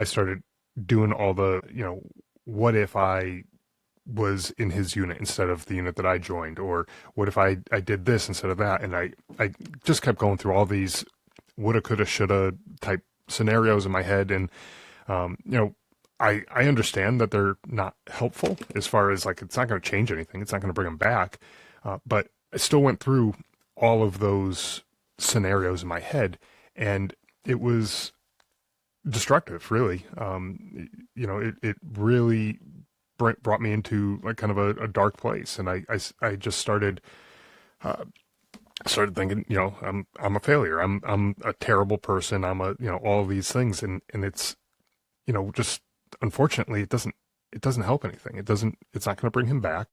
I started doing all the, what if I was in his unit instead of the unit that I joined, or what if I did this instead of that? And I just kept going through all these woulda, coulda, shoulda type scenarios in my head. And, I understand that they're not helpful as far as like, it's not going to change anything. It's not going to bring them back. But I still went through all of those scenarios in my head, and it was destructive, really. It really brought me into like kind of a dark place, and I just started thinking, I'm a failure. I'm a terrible person. I'm all of these things, and it's just unfortunately it doesn't help anything. It's not going to bring him back.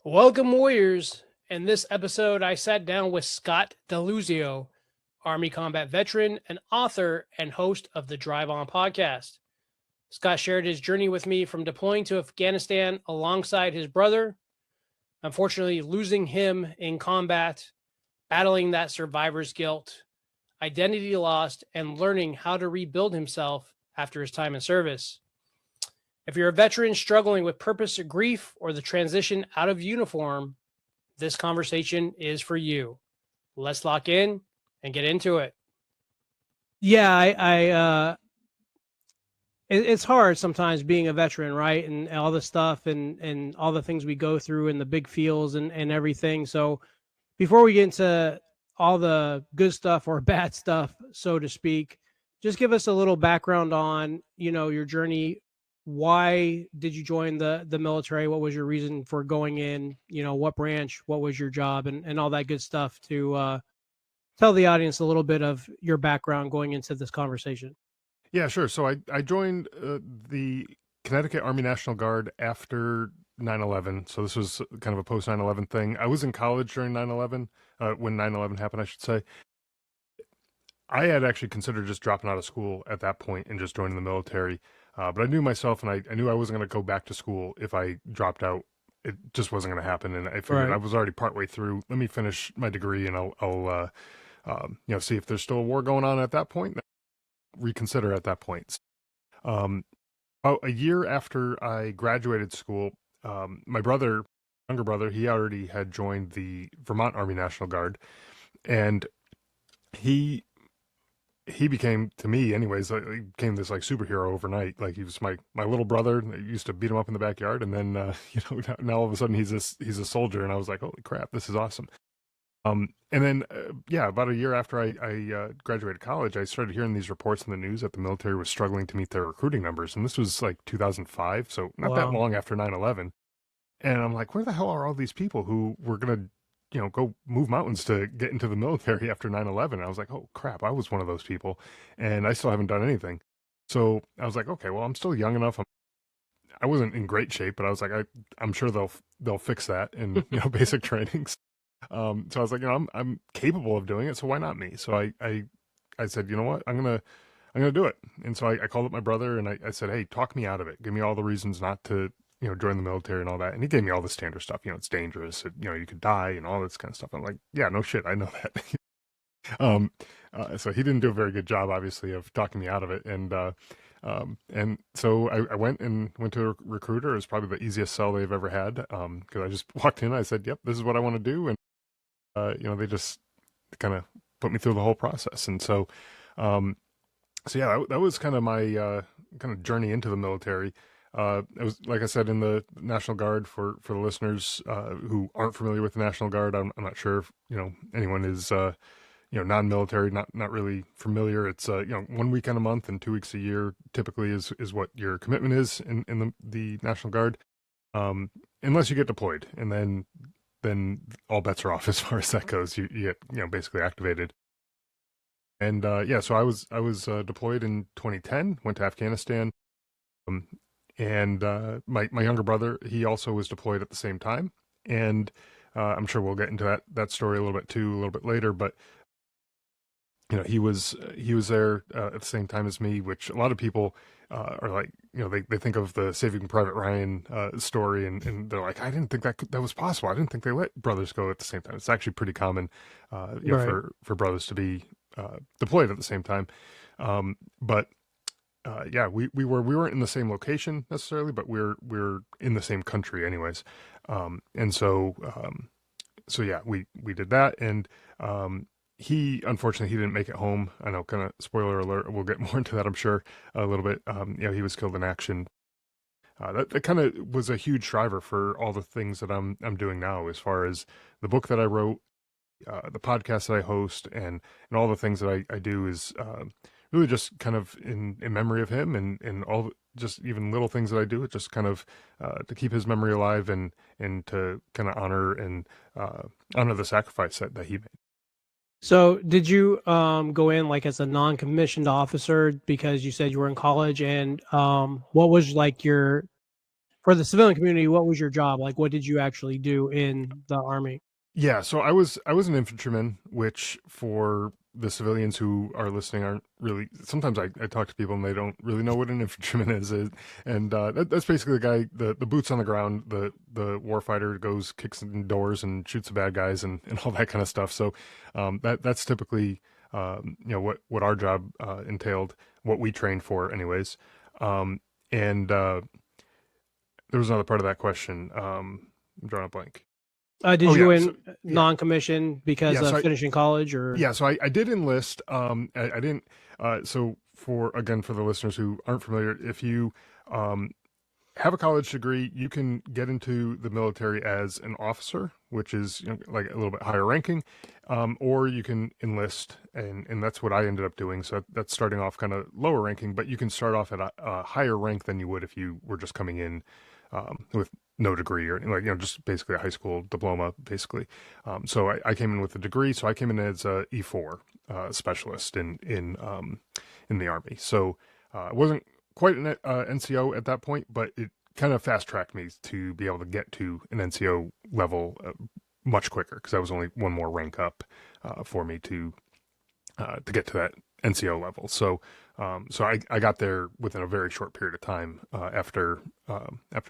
Welcome, Warriors. In this episode, I sat down with Scott DeLuzio, Army combat veteran and author and host of the Drive On podcast. Scott shared his journey with me from deploying to Afghanistan alongside his brother, unfortunately losing him in combat, battling that survivor's guilt, identity lost, and learning how to rebuild himself after his time in service. If you're a veteran struggling with purpose or grief or the transition out of uniform, this conversation is for you. Let's lock in and get into it. Yeah, it's hard sometimes being a veteran, right? And all the stuff and all the things we go through and the big feels and everything. So before we get into all the good stuff or bad stuff, so to speak, just give us a little background on, your journey. Why did you join the military? What was your reason for going in? What branch? What was your job? And all that good stuff to tell the audience a little bit of your background going into this conversation. Yeah, sure. So I joined the Connecticut Army National Guard after 9/11. So this was kind of a post 9/11 thing. I was in college during 9/11, when 9/11 happened, I should say. I had actually considered just dropping out of school at that point and just joining the military. But I knew myself, and I knew I wasn't going to go back to school if I dropped out. It just wasn't going to happen. And I figured I was already partway through. Let me finish my degree, and I'll see if there's still a war going on at that point. Reconsider at that point. About a year after I graduated school, my younger brother, he already had joined the Vermont Army National Guard, and he became, to me anyways, he became this like superhero overnight. Like, he was my little brother. I used to beat him up in the backyard, and then now all of a sudden he's a soldier, and I was like, holy crap, this is awesome. And then about a year after I graduated college, I started hearing these reports in the news that the military was struggling to meet their recruiting numbers, and this was like 2005, so not that long after 9/11. And I'm like, where the hell are all these people who were gonna go move mountains to get into the military after 9/11? I was like, oh crap, I was one of those people, and I still haven't done anything. So I was like, okay, well, I'm still young enough. I wasn't in great shape, but I was like, I'm sure they'll fix that in basic trainings. So I was like, I'm capable of doing it, so why not me? So I said, you know what, I'm gonna do it. And so I called up my brother, and I said, hey, talk me out of it. Give me all the reasons not to join the military and all that. And he gave me all the standard stuff. It's dangerous. You could die and all this kind of stuff. I'm like, yeah, no shit, I know that. So he didn't do a very good job, obviously, of talking me out of it. And so I went to a recruiter. It was probably the easiest sell they've ever had, because I just walked in. I said, yep, this is what I want to do. And they just kind of put me through the whole process. And so yeah, that was kind of my kind of journey into the military. It was, like I said, in the National Guard. For the listeners who aren't familiar with the National Guard, I'm not sure if anyone is non-military, not really familiar. It's 1 weekend a month and 2 weeks a year typically is what your commitment is in the National Guard, unless you get deployed, and then all bets are off as far as that goes. You get basically activated. And so I was deployed in 2010. Went to Afghanistan. And my younger brother, he also was deployed at the same time, and I'm sure we'll get into that story a little bit too, a little bit later. But he was there at the same time as me, which a lot of people are like, they think of the Saving Private Ryan story, and they're like, I didn't think that was possible. I didn't think they let brothers go at the same time. It's actually pretty common, Right. for brothers to be deployed at the same time. But yeah, we weren't in the same location necessarily, but we're in the same country anyways. And so yeah, we did that, and he unfortunately he didn't make it home. I know, kind of spoiler alert. We'll get more into that, I'm sure, a little bit. He was killed in action. That kind of was a huge driver for all the things that I'm doing now, as far as the book that I wrote, the podcast that I host, and all the things that I do is really just kind of in memory of him, and all just even little things that I do, it just kind of to keep his memory alive, and to kind of honor and honor the sacrifice that he made. So, did you go in like as a non-commissioned officer because you said you were in college? And what was like your for the civilian community? What was your job? Like, what did you actually do in the Army? Yeah, so I was an infantryman, which for the civilians who are listening aren't really. Sometimes I talk to people and they don't really know what an infantryman is, and that's basically the guy, the boots on the ground, the warfighter goes kicks in doors and shoots the bad guys, and all that kind of stuff. So that's typically what our job entailed, what we trained for, anyways. And there was another part of that question. I'm drawing a blank. Did Oh you go yeah, in so yeah, non-commissioned because yeah. of finishing college, or? Yeah, so I did enlist. I didn't. So for again, for the listeners who aren't familiar, if you um, have a college degree, you can get into the military as an officer, which is like a little bit higher ranking, or you can enlist, and that's what I ended up doing. So that's starting off kind of lower ranking, but you can start off at a higher rank than you would if you were just coming in with no degree, or like just basically a high school diploma, basically. So I came in with a degree, so I came in as a E4 specialist in the Army. So I wasn't quite an NCO at that point, but it kind of fast tracked me to be able to get to an NCO level much quicker, because that was only one more rank up for me to get to that NCO level. So I got there within a very short period of time after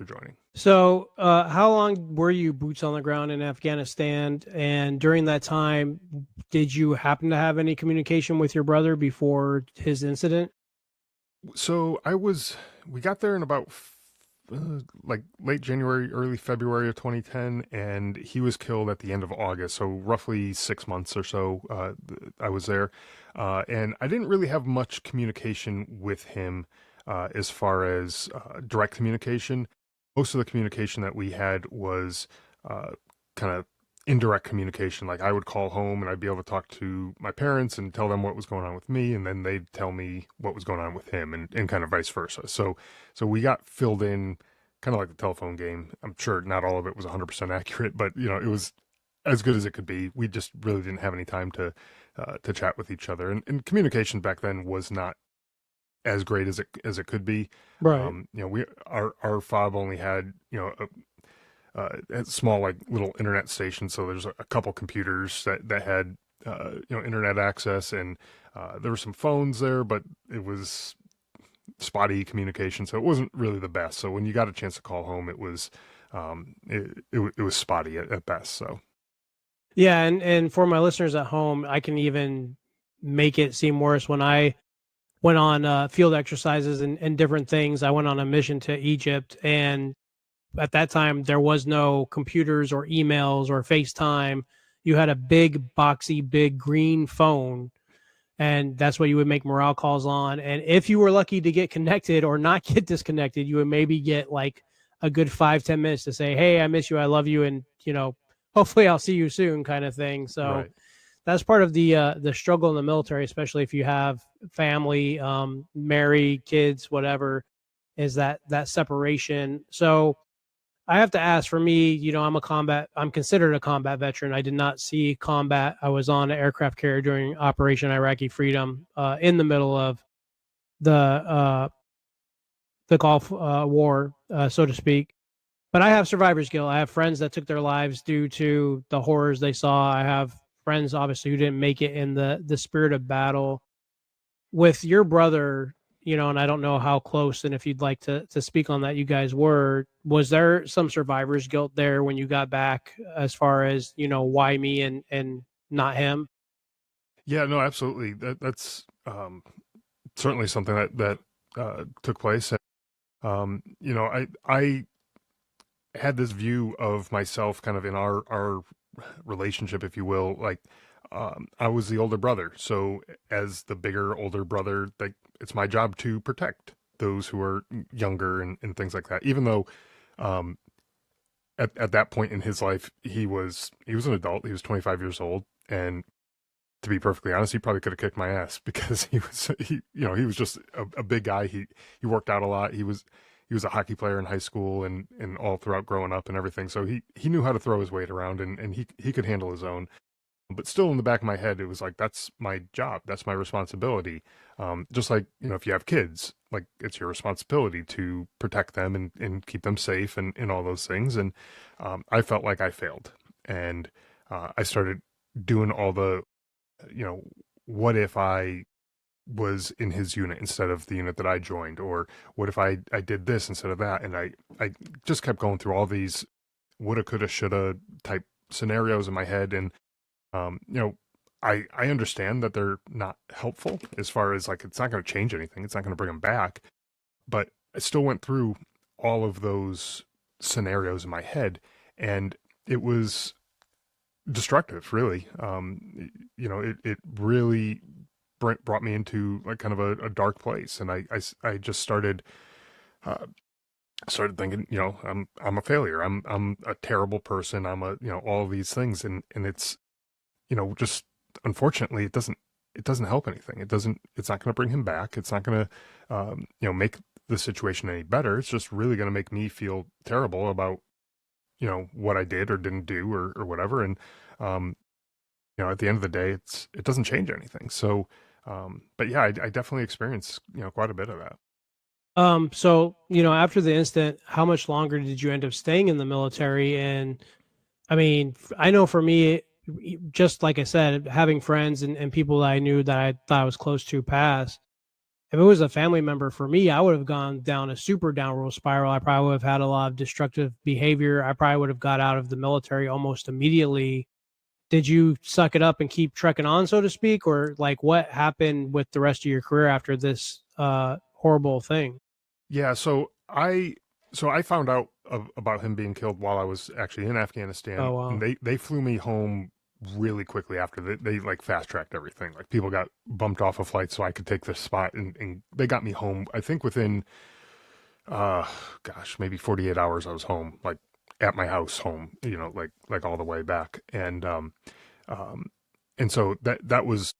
joining. So, how long were you boots on the ground in Afghanistan? And during that time, did you happen to have any communication with your brother before his incident? So we got there in about like late January, early February of 2010, and he was killed at the end of August. So roughly 6 months or so, I was there, and I didn't really have much communication with him as far as direct communication. Most of the communication that we had was kind of indirect communication. Like, I would call home and I'd be able to talk to my parents and tell them what was going on with me, and then they'd tell me what was going on with him, and kind of vice versa. So we got filled in kind of like the telephone game. I'm sure not all of it was 100% accurate, but it was as good as it could be. We just really didn't have any time to chat with each other, and communication back then was not as great as it could be. Right. We our fob only had a small, like, little internet station, so there's a couple computers that had internet access, and there were some phones there, but it was spotty communication, so it wasn't really the best. So when you got a chance to call home, it was it was spotty at best. So Yeah, and for my listeners at home, I can even make it seem worse. When I went on field exercises and different things, I went on a mission to Egypt, and at that time there was no computers or emails or FaceTime. You had a big boxy big green phone, and that's what you would make morale calls on. And if you were lucky to get connected or not get disconnected, you would maybe get like a good 5-10 minutes to say, hey, I miss you, I love you, and hopefully I'll see you soon, kind of thing. So right. that's part of the struggle in the military, especially if you have family, married, kids, whatever, is that separation. So I have to ask, for me, I'm considered a combat veteran. I did not see combat. I was on an aircraft carrier during Operation Iraqi Freedom, in the middle of the uh, the Gulf War, so to speak. But I have survivor's guilt. I have friends that took their lives due to the horrors they saw. I have friends, obviously, who didn't make it in the spirit of battle. With your brother, and I don't know how close, and if you'd like to speak on that, you guys were. Was there some survivor's guilt there when you got back, as far as why me and not him? Yeah, no, absolutely. That's certainly something that took place. And, I had this view of myself kind of in our relationship, if you will, like I was the older brother. So as the bigger older brother, like it's my job to protect those who are younger and things like that. Even though um, at that point in his life, he was an adult. He was 25 years old, and to be perfectly honest, he probably could have kicked my ass because he was just a big guy. He worked out a lot. He was a hockey player in high school and all throughout growing up and everything. So he knew how to throw his weight around and he could handle his own. But still in the back of my head, it was like, that's my job. That's my responsibility. Just like, if you have kids, like it's your responsibility to protect them and keep them safe and all those things. And I felt like I failed. And I started doing all the, you know, what if I was in his unit instead of the unit that I joined, or what if I did this instead of that? And I just kept going through all these woulda, coulda, shoulda type scenarios in my head. And, I understand that they're not helpful as far as like, it's not going to change anything. It's not going to bring them back, but I still went through all of those scenarios in my head, and it was destructive, really. It really brought me into like kind of a dark place, and I just started thinking, I'm a failure. I'm a terrible person. I'm all of these things, and it's just unfortunately it doesn't help anything. It's not going to bring him back. It's not going to make the situation any better. It's just really going to make me feel terrible about what I did or didn't do or whatever. And um, at the end of the day, it doesn't change anything. So, but yeah, I definitely experienced quite a bit of that. So, after the incident, how much longer did you end up staying in the military? And I mean, I know for me, just like I said, having friends and people that I knew that I thought I was close to pass, if it was a family member for me, I would have gone down a super downward spiral. I probably would have had a lot of destructive behavior. I probably would have got out of the military almost immediately. Did you suck it up and keep trekking on, so to speak? Or like what happened with the rest of your career after this horrible thing? Yeah, so I found out about him being killed while I was actually in Oh, Afghanistan, and wow. they flew me home really quickly after. They like fast tracked everything. Like people got bumped off a flight so I could take this spot, and they got me home. I think within uh gosh, maybe 48 hours I was home, like at my house home, like all the way back. Um and so that was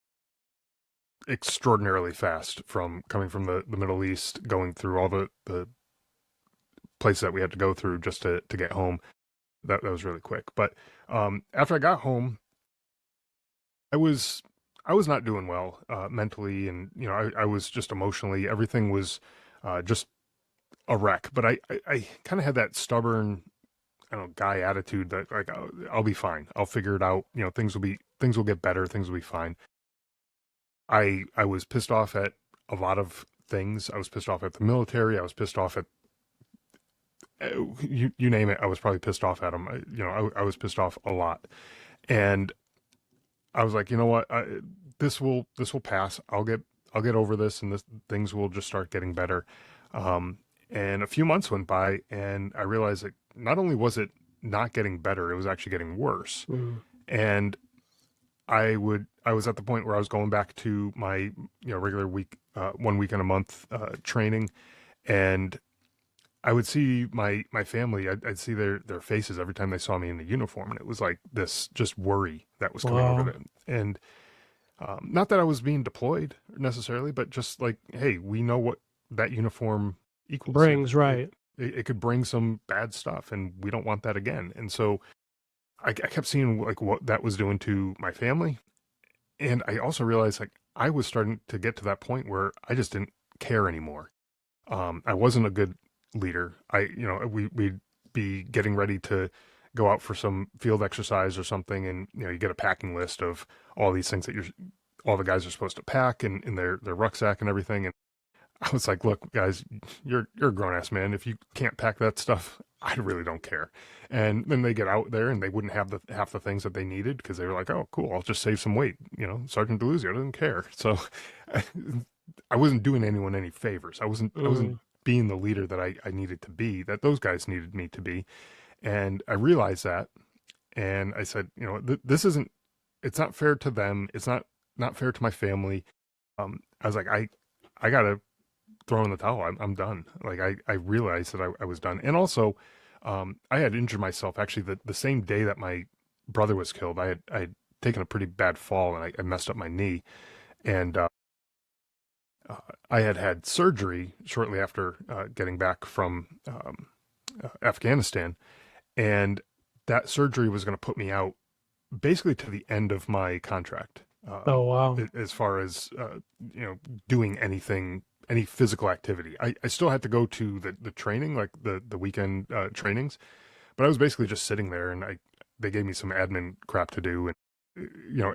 extraordinarily fast from coming from the Middle East, going through all the places that we had to go through just to get home. That was really quick. But after I got home, I was I was not doing well mentally, and I was just emotionally. Everything was just a wreck. But I kind of had that stubborn, I don't know, guy attitude that like I'll be fine. I'll figure it out. Things will get better. Things will be fine. I was pissed off at a lot of things. I was pissed off at the military. I was pissed off at you name it. I was probably pissed off at them. I was pissed off a lot, and I was like, you know what, this will pass. I'll get over this, and this things will just start getting better. And a few months went by, and I realized that not only was it not getting better, it was actually getting worse. Mm. And I was at the point where I was going back to my regular week, 1 week in a month training, and I would see my family. I'd see their faces every time they saw me in the uniform, and it was like this just worry that was coming over Wow. them. And not that I was being deployed necessarily, but just like, hey, we know what that uniform equals. Brings, right. It could bring some bad stuff, and we don't want that again. And so I kept seeing like what that was doing to my family, and I also realized like I was starting to get to that point where I just didn't care anymore. I wasn't a good leader. We'd be getting ready to go out for some field exercise or something, and you get a packing list of all these things that all the guys are supposed to pack in their rucksack and everything. And I was like, look, guys, you're a grown ass man. If you can't pack that stuff, I really don't care. And then they get out there and they wouldn't have the half the things that they needed because they were like, oh, cool, I'll just save some weight. Sergeant DeLuzio doesn't care. So wasn't doing anyone any favors. I wasn't Mm. being the leader that I needed to be, that those guys needed me to be. And I realized that, and I said, this isn't, it's not fair to them. It's not fair to my family. I was like, I gotta throw in the towel. I'm done. Like I realized that I was done. And also, I had injured myself actually the same day that my brother was killed. I had taken a pretty bad fall, and I messed up my knee, and I had surgery shortly after getting back from Afghanistan, and that surgery was going to put me out basically to the end of my contract. Oh, wow. As far as doing anything, any physical activity, I still had to go to the training, like the weekend trainings, but I was basically just sitting there, and they gave me some admin crap to do, and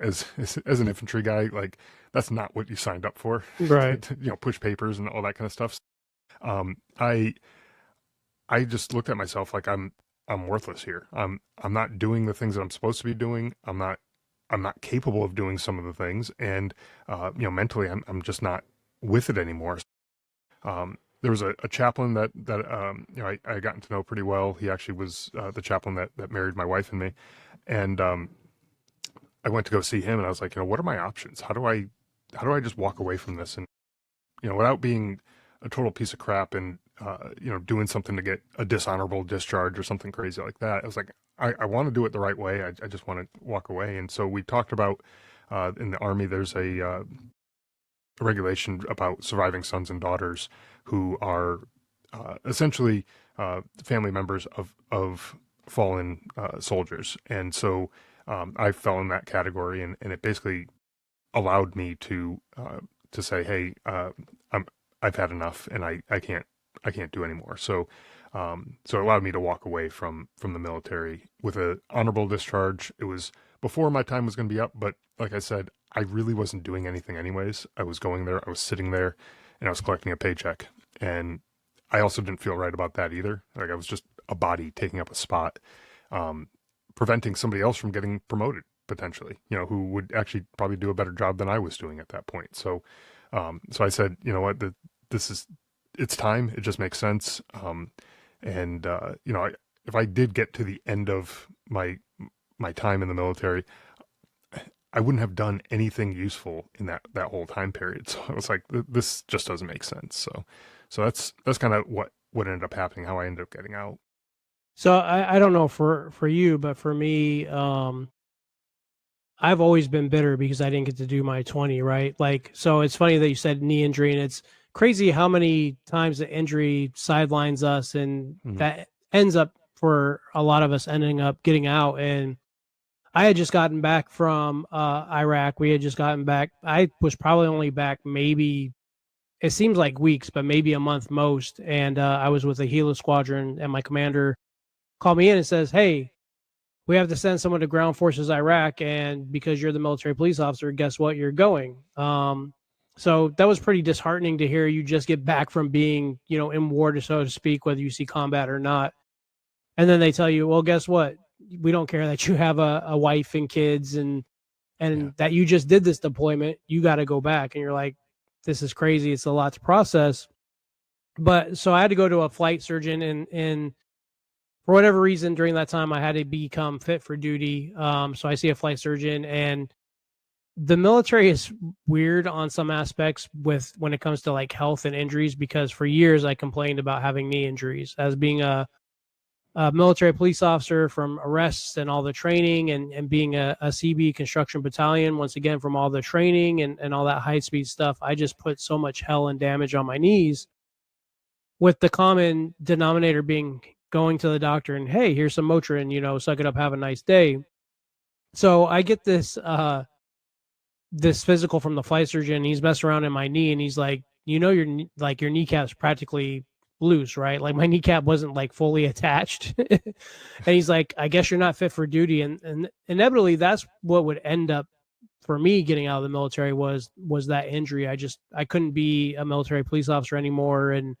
as an infantry guy, like that's not what you signed up for, Right. to, push papers and all that kind of stuff. Um, I I just looked at myself like I'm worthless here. I'm not doing the things that I'm supposed to be doing. I'm not capable of doing some of the things, and mentally I'm just not with it anymore. There was a chaplain that I gotten to know pretty well. He actually was the chaplain that married my wife and me, and I went to go see him, and I was like, what are my options? How do I just walk away from this, and without being a total piece of crap, and doing something to get a dishonorable discharge or something crazy like that. I was like, I want to do it the right way. I just want to walk away. And so we talked about in the Army, there's a regulation about surviving sons and daughters who are essentially family members of fallen soldiers. And so I fell in that category, and it basically allowed me to say, hey, I've had enough, and I can't do anymore. So it allowed me to walk away from the military with a honorable discharge. It was before my time was going to be up, but like I said, I really wasn't doing anything anyways. I was going there, I was sitting there, and I was collecting a paycheck. And I also didn't feel right about that either. Like I was just a body taking up a spot, um, preventing somebody else from getting promoted potentially, who would actually probably do a better job than I was doing at that point. So I said, what, this is, it's time. It just makes sense. And if I did get to the end of my time in the military, I wouldn't have done anything useful in that whole time period. So I was like, this just doesn't make sense. So that's kind of what ended up happening, how I ended up getting out. So I don't know for you, but for me, I've always been bitter because I didn't get to do my 20, right? Like, so it's funny that you said knee injury, and it's crazy how many times the injury sidelines us, and Mhm. that ends up for a lot of us ending up getting out. And I had just gotten back from Iraq. We had just gotten back. I was probably only back maybe, it seems like weeks, but maybe a month most. And I was with a Gila squadron, and my commander called me in and says, "Hey, we have to send someone to ground forces Iraq, and because you're the military police officer, guess what, you're going." So that was pretty disheartening to hear. You just get back from being, in war, so to speak, whether you see combat or not, and then they tell you, well, guess what, we don't care that you have a wife and kids, and Yeah. that you just did this deployment, you got to go back. And you're like, this is crazy, it's a lot to process. But so I had to go to a flight surgeon, and for whatever reason, during that time, I had to become fit for duty. So I see a flight surgeon, and the military is weird on some aspects with when it comes to like health and injuries, because for years I complained about having knee injuries as being a military police officer, from arrests and all the training, and being a CB construction battalion, once again, from all the training and all that high speed stuff. I just put so much hell and damage on my knees, with the common denominator being going to the doctor and, hey, here's some Motrin, suck it up, have a nice day. So I get this physical from the flight surgeon. He's messing around in my knee, and he's like, your kneecap's practically loose, right? Like my kneecap wasn't like fully attached. And he's like, I guess you're not fit for duty. And inevitably that's what would end up for me getting out of the military, was that injury. I couldn't be a military police officer anymore. And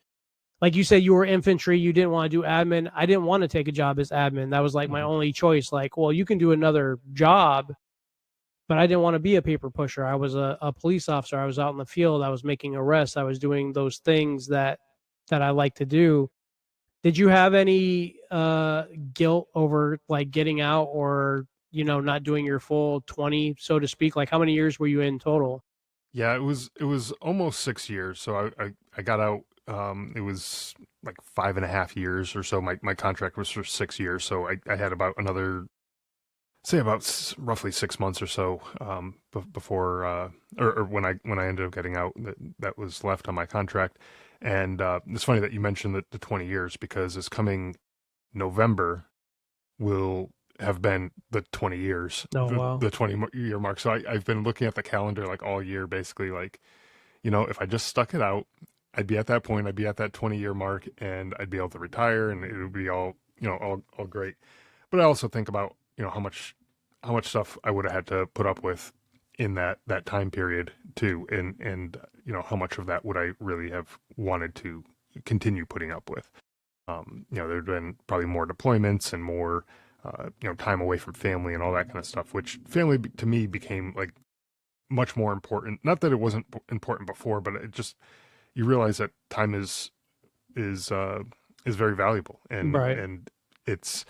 like you said, you were infantry, you didn't want to do admin. I didn't want to take a job as admin. That was like my Mhm. only choice. Like, well, you can do another job, but I didn't want to be a paper pusher. I was a police officer. I was out in the field. I was making arrests. I was doing those things that I like to do. Did you have any guilt over like getting out or not doing your full 20, so to speak? Like how many years were you in total? Yeah, it was almost 6 years. So I got out. It was like 5.5 years or so. My contract was for 6 years, so I had about another, say about roughly 6 months or so before or when I ended up getting out, that was left on my contract. And it's funny that you mentioned the 20 years, because this coming November will have been the 20 years, Oh the, wow. the 20-year mark. So I've been looking at the calendar like all year, basically, like, if I just stuck it out, I'd be at that point, I'd be at that 20-year mark, and I'd be able to retire, and it would be all, all great. But I also think about, how much stuff I would have had to put up with in that time period too, and how much of that would I really have wanted to continue putting up with. There'd been probably more deployments and more, time away from family and all that kind of stuff, which family to me became like much more important. Not that it wasn't important before, but it just, you realize that time is is very valuable, Right. and it's,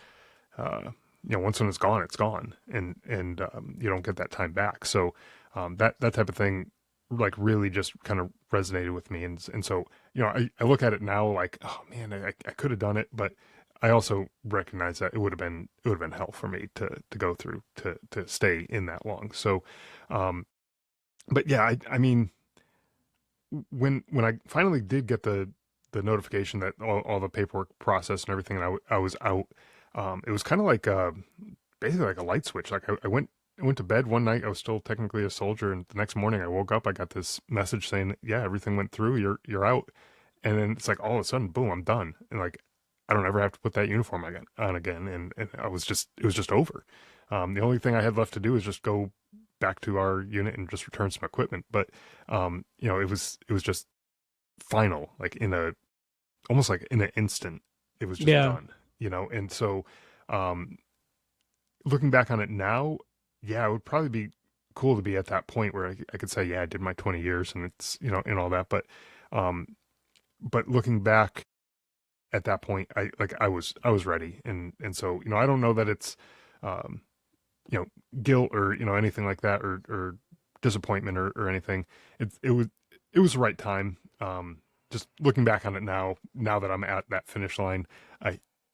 once when it's gone, it's gone, and you don't get that time back. So that type of thing like really just kind of resonated with me, and so I look at it now like, oh man, I could have done it, but I also recognize that it would have been hell for me to go through to stay in that long. So, but yeah, I mean, when I finally did get the notification that all the paperwork processed and everything, and I was out, it was kind of like basically like a light switch. Like I went to bed one night, I was still technically a soldier, and the next morning I woke up, I got this message saying, yeah, everything went through, you're out. And then it's like all of a sudden, boom, I'm done, and like I don't ever have to put that uniform on again, and it was just over. The only thing I had left to do is just go back to our unit and just return some equipment. But it was just final, like in a almost like in an instant, it was just Yeah. done. And so, um, looking back on it now, yeah, it would probably be cool to be at that point where I could say, yeah, I did my 20 years, and it's, and all that. Um, but looking back at that point, I was ready. And so, I don't know that it's, um, guilt or, anything like that, or disappointment or anything. It was the right time. Just looking back on it now that I'm at that finish line,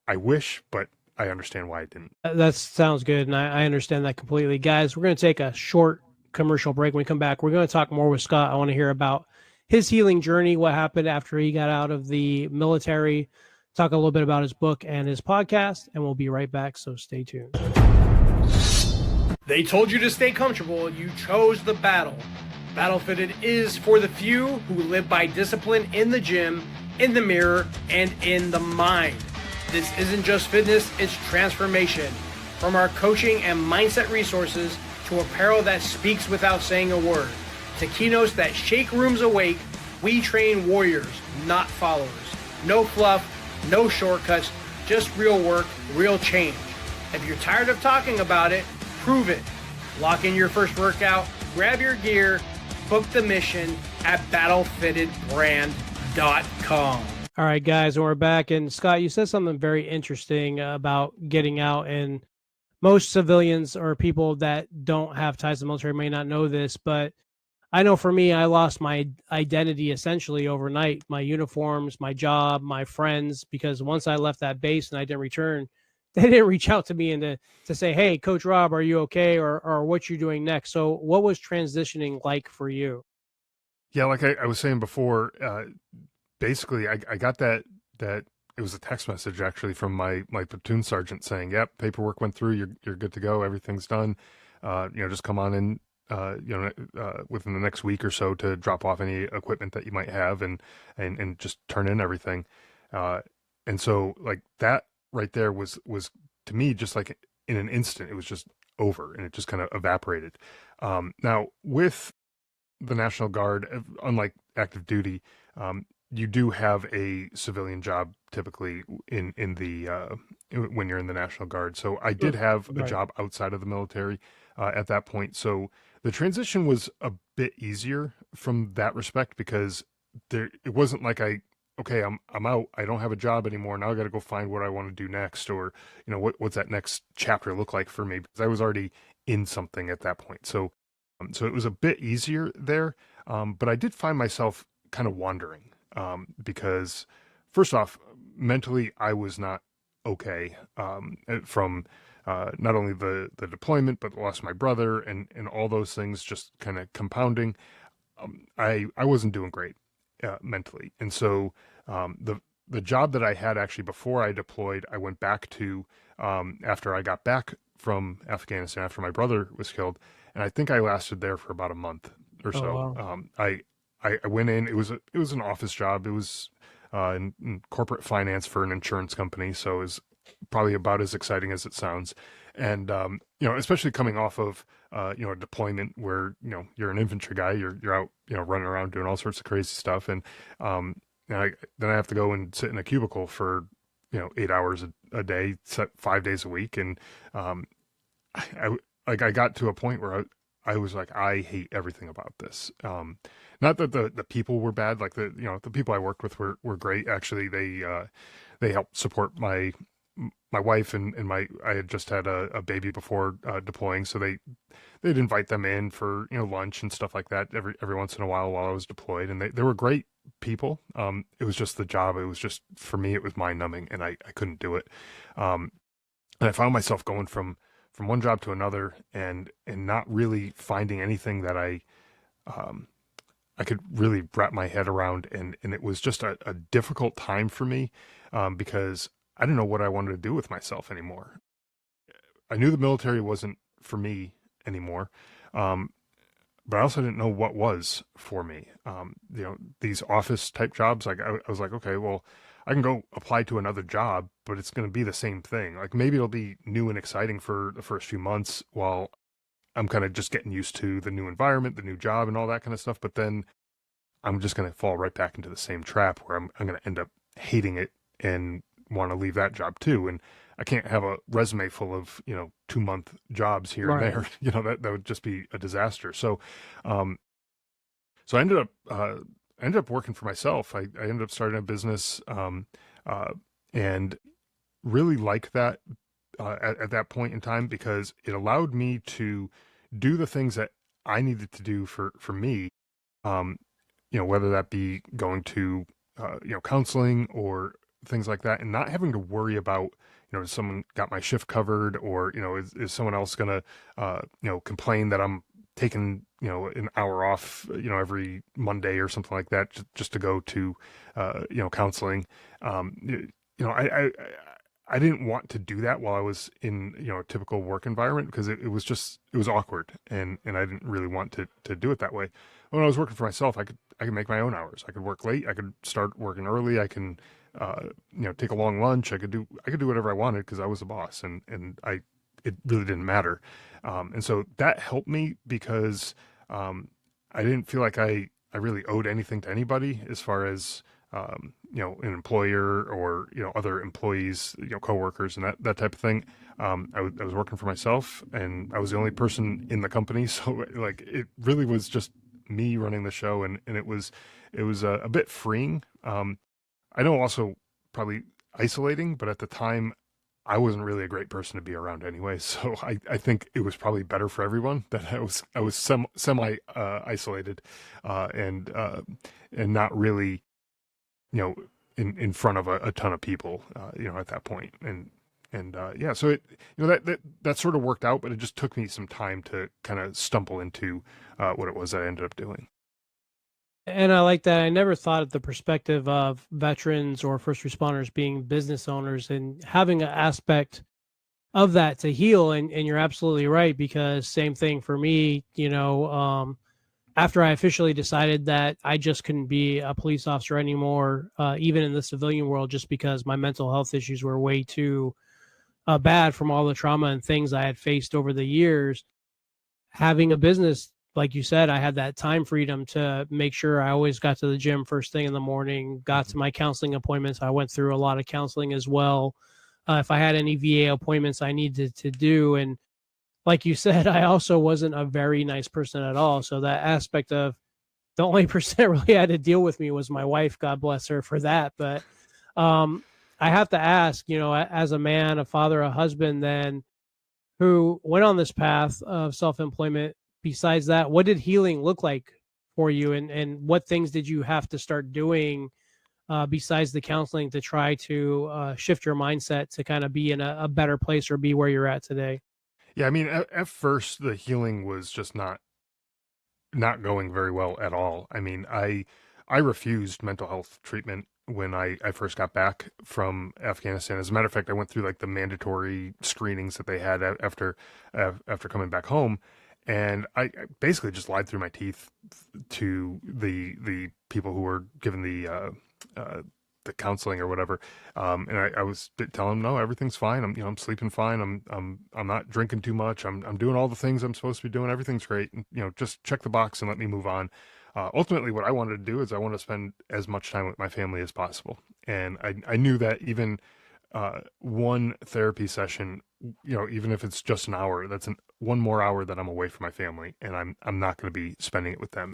I wish, but I understand why I didn't. That sounds good, and I understand that completely. Guys, we're going to take a short commercial break. When we come back, we're going to talk more with Scott. I want to hear about his healing journey, what happened after he got out of the military, talk a little bit about his book and his podcast, and we'll be right back, so stay tuned. They told you to stay comfortable. You chose the battle. Battle Fitted is for the few who live by discipline in the gym, in the mirror, and in the mind. This isn't just fitness, it's transformation. From our coaching and mindset resources to apparel that speaks without saying a word, to keynotes that shake rooms awake, we train warriors, not followers. No fluff, no shortcuts, just real work, real change. If you're tired of talking about it, prove it. Lock in your first workout, grab your gear, book the mission at battlefittedbrand.com. All right, guys, and we're back. And Scott, you said something very interesting about getting out. And most civilians or people that don't have ties to the military may not know this, but I know for me, I lost my identity essentially overnight, my uniforms, my job, my friends, because once I left that base and I didn't return, they didn't reach out to me and to say, hey, Coach Rob, are you okay? Or what you're doing next. So what was transitioning like for you? Yeah, like I was saying before, basically I got that it was a text message actually from my platoon sergeant saying, yep, paperwork went through, you're good to go, everything's done. Just come on in, within the next week or so to drop off any equipment that you might have, and just turn in everything. And so like that right there was to me just like in an instant, it was just over, and it just kind of evaporated. Now with the National Guard, unlike active duty, you do have a civilian job typically in the when you're in the National Guard. So I did have a Right. job outside of the military. at that point. So the transition was a bit easier from that respect because it wasn't like okay, I'm out. I don't have a job anymore. Now I got to go find what I want to do next, or what's that next chapter look like for me? Because I was already in something at that point. So so it was a bit easier there. But I did find myself kind of wandering because first off, mentally I was not okay from not only the deployment, but the loss of my brother and all those things just kind of compounding. I wasn't doing great mentally, and so the job that I had actually before I deployed, I went back to after I got back from Afghanistan after my brother was killed, and I think I lasted there for about a month or Oh, so. wow. I went in. It was an office job. It was in corporate finance for an insurance company, so it was probably about as exciting as it sounds. And especially coming off of a deployment where you're an infantry guy, you're out running around doing all sorts of crazy stuff, and then I have to go and sit in a cubicle for 8 hours a day, 5 days a week, and I like I got to a point where I was like, I hate everything about this. Not that the people were bad, like the people I worked with were great. Actually, they helped support my wife and I had just had a baby before deploying, so they'd invite them in for lunch and stuff like that every once in a while I was deployed, and they were great people. It was just the job. It was just, for me, it was mind numbing, and I couldn't do it. And I found myself going from one job to another and not really finding anything that um, I could really wrap my head around, and it was just a difficult time for me because I didn't know what I wanted to do with myself anymore. I knew the military wasn't for me anymore, but I also didn't know what was for me. These office type jobs, like I was like, okay, well, I can go apply to another job, but it's going to be the same thing. Like maybe it'll be new and exciting for the first few months while I'm kind of just getting used to the new environment, the new job, and all that kind of stuff. But then I'm just going to fall right back into the same trap where I'm going to end up hating it and want to leave that job too. And I can't have a resume full of 2-month jobs here and Right. there. That would just be a disaster. So, um, so I ended up working for myself. I ended up starting a business, uh, and really liked that at that point in time because it allowed me to do the things that I needed to do for me. Um, whether that be going to counseling or things like that, and not having to worry about if someone got my shift covered, or is someone else gonna complain that I'm taking an hour off every Monday or something like that, just to go to counseling. I didn't want to do that while I was in a typical work environment because it was awkward, and I didn't really want to do it that way. When I was working for myself, I could make my own hours. I could work late. I could start working early. I can take a long lunch. I could do whatever I wanted because I was the boss, and it really didn't matter. And so that helped me because I didn't feel like I really owed anything to anybody as far as an employer or other employees, coworkers, and that type of thing. I was working for myself, and I was the only person in the company, so like it really was just me running the show, and it was a bit freeing. I know also probably isolating, but at the time I wasn't really a great person to be around anyway. So I think it was probably better for everyone that I was semi isolated, and not really in front of a ton of people at that point. And yeah, so it that sort of worked out, but it just took me some time to kind of stumble into what it was that I ended up doing. And I like that. I never thought of the perspective of veterans or first responders being business owners and having an aspect of that to heal. And you're absolutely right, because same thing for me, after I officially decided that I just couldn't be a police officer anymore, even in the civilian world, just because my mental health issues were way too bad from all the trauma and things I had faced over the years. Having a business, like you said, I had that time freedom to make sure I always got to the gym first thing in the morning, got Mhm. to my counseling appointments. I went through a lot of counseling as well. If I had any VA appointments I needed to do. And like you said, I also wasn't a very nice person at all. So that aspect of the only person that really had to deal with me was my wife. God bless her for that. But um, I have to ask, as a man, a father, a husband, then who went on this path of self-employment, besides that, what did healing look like for you, and what things did you have to start doing besides the counseling to try to shift your mindset to kind of be in a better place or be where you're at today? Yeah, I mean, at first the healing was just not going very well at all. I mean, I refused mental health treatment when I first got back from Afghanistan. As a matter of fact, I went through like the mandatory screenings that they had after coming back home, and I basically just lied through my teeth to the people who were given uh, the counseling or whatever. And I was telling them, no, everything's fine. I'm sleeping fine. I'm not drinking too much. I'm doing all the things I'm supposed to be doing. Everything's great. And, just check the box and let me move on. Ultimately, what I wanted to do is I want to spend as much time with my family as possible. And I knew that even one therapy session, even if it's just an hour, that's one more hour that I'm away from my family, and I'm not going to be spending it with them.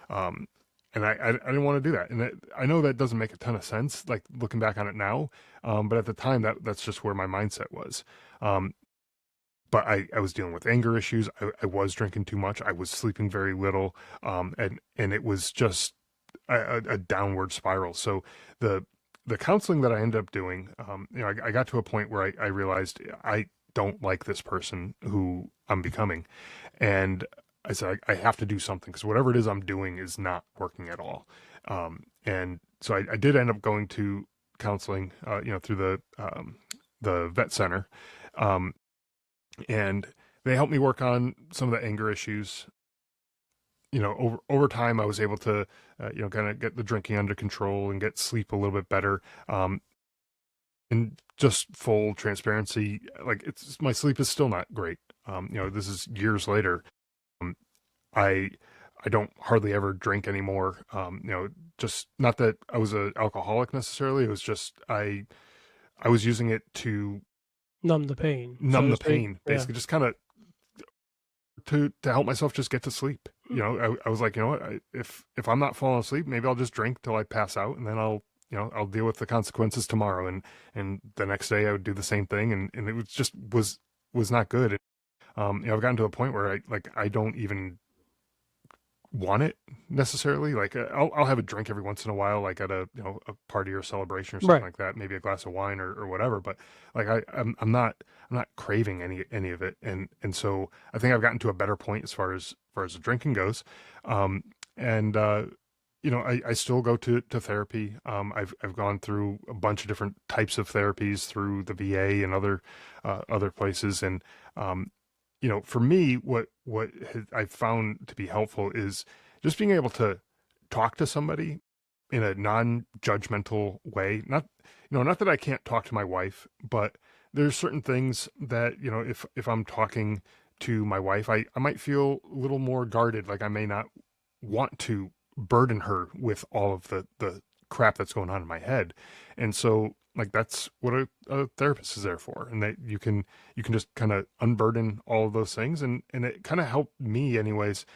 Um, and I didn't want to do that. And I know that doesn't make a ton of sense, like looking back on it now. But at the time, that's just where my mindset was. Um, but I was dealing with anger issues. I was drinking too much. I was sleeping very little. And it was just a downward spiral. So the counseling that I ended up doing, I got to a point where I realized I don't like this person who I'm becoming. And I said, I have to do something because whatever it is I'm doing is not working at all. And so I did end up going to counseling, through the vet center. Um, and they helped me work on some of the anger issues. Over time, I was able to, kind of get the drinking under control and get sleep a little bit better. And just full transparency, like my sleep is still not great. This is years later. Um, I I don't hardly ever drink anymore. Just not that I was an alcoholic necessarily. It was just I was using it to Numb the pain, so numb to the speak. pain, Yeah. basically, just kind of to help myself just get to sleep. I was like, what, if I'm not falling asleep, maybe I'll just drink till I pass out, and then I'll deal with the consequences tomorrow. And the next day I would do the same thing, and it was not good. And, I've gotten to a point where I don't even want it necessarily. Like I'll have a drink every once in a while, like at a party or celebration or something Right. like that, maybe a glass of wine or whatever. But like I'm not craving any of it. And so I think I've gotten to a better point as far as the drinking goes. Um, and I still go to therapy. I've gone through a bunch of different types of therapies through the VA and other places. And um, for me, I've found to be helpful is just being able to talk to somebody in a non-judgmental way. Not that I can't talk to my wife, but there's certain things that, if I'm talking to my wife, I might feel a little more guarded. Like I may not want to burden her with all of the crap that's going on in my head. And so like that's what a therapist is there for. And that you can just kind of unburden all of those things. And it kind of helped me anyways,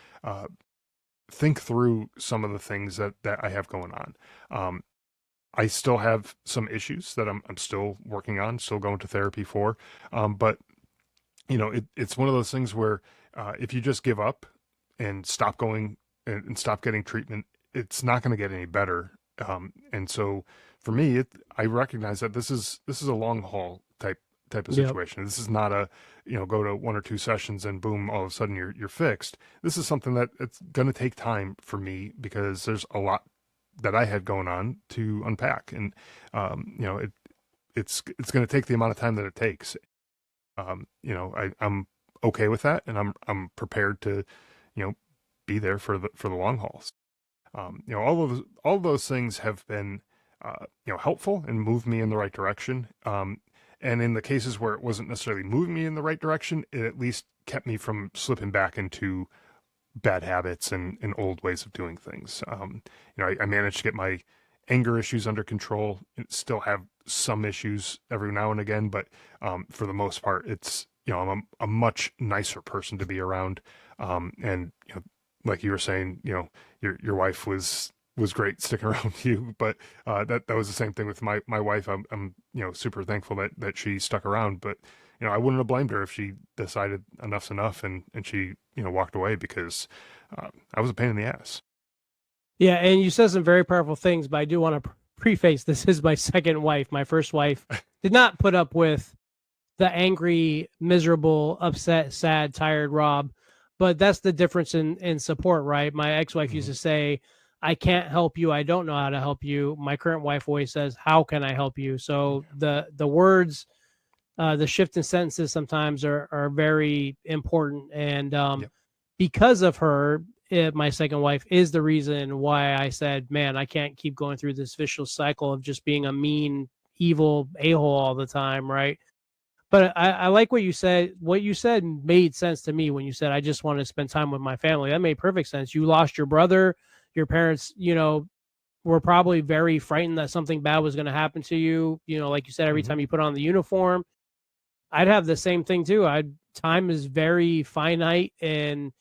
think through some of the things that I have going on. Um, I still have some issues that I'm still working on, still going to therapy for. But it's one of those things where if you just give up and stop going and stop getting treatment, it's not going to get any better. And so for me, I recognize that this is a long haul type of Yep. situation. This is not a go to one or two sessions and boom, all of a sudden you're fixed. This is something that it's going to take time for me because there's a lot that I had going on to unpack, and it's going to take the amount of time that it takes. I'm okay with that, and I'm prepared to, you know, be there for the long hauls. All of those things have been, helpful and moved me in the right direction. And in the cases where it wasn't necessarily moving me in the right direction, it at least kept me from slipping back into bad habits and old ways of doing things. I managed to get my anger issues under control. Still have some issues every now and again, but for the most part, I'm a much nicer person to be around. And like you were saying, your wife was great sticking around you, but that was the same thing with my wife. I'm super thankful that she stuck around, but I wouldn't have blamed her if she decided enough's enough and she walked away, because I was a pain in the ass. Yeah, and you said some very powerful things, but I do want to preface this is my second wife. My first wife did not put up with the angry, miserable, upset, sad, tired Rob. But that's the difference in support, right? My ex-wife used Hmm. to say, I can't help you. I don't know how to help you. My current wife always says, how can I help you? So the words, the shift in sentences sometimes are very important. And Yep. because of her, my second wife is the reason why I said, man, I can't keep going through this vicious cycle of just being a mean, evil a-hole all the time, right? But I like what you said. What you said made sense to me when you said, I just want to spend time with my family. That made perfect sense. You lost your brother. Your parents, were probably very frightened that something bad was going to happen to you. Like you said, every Hmm. time you put on the uniform, I'd have the same thing too. Time is very finite, and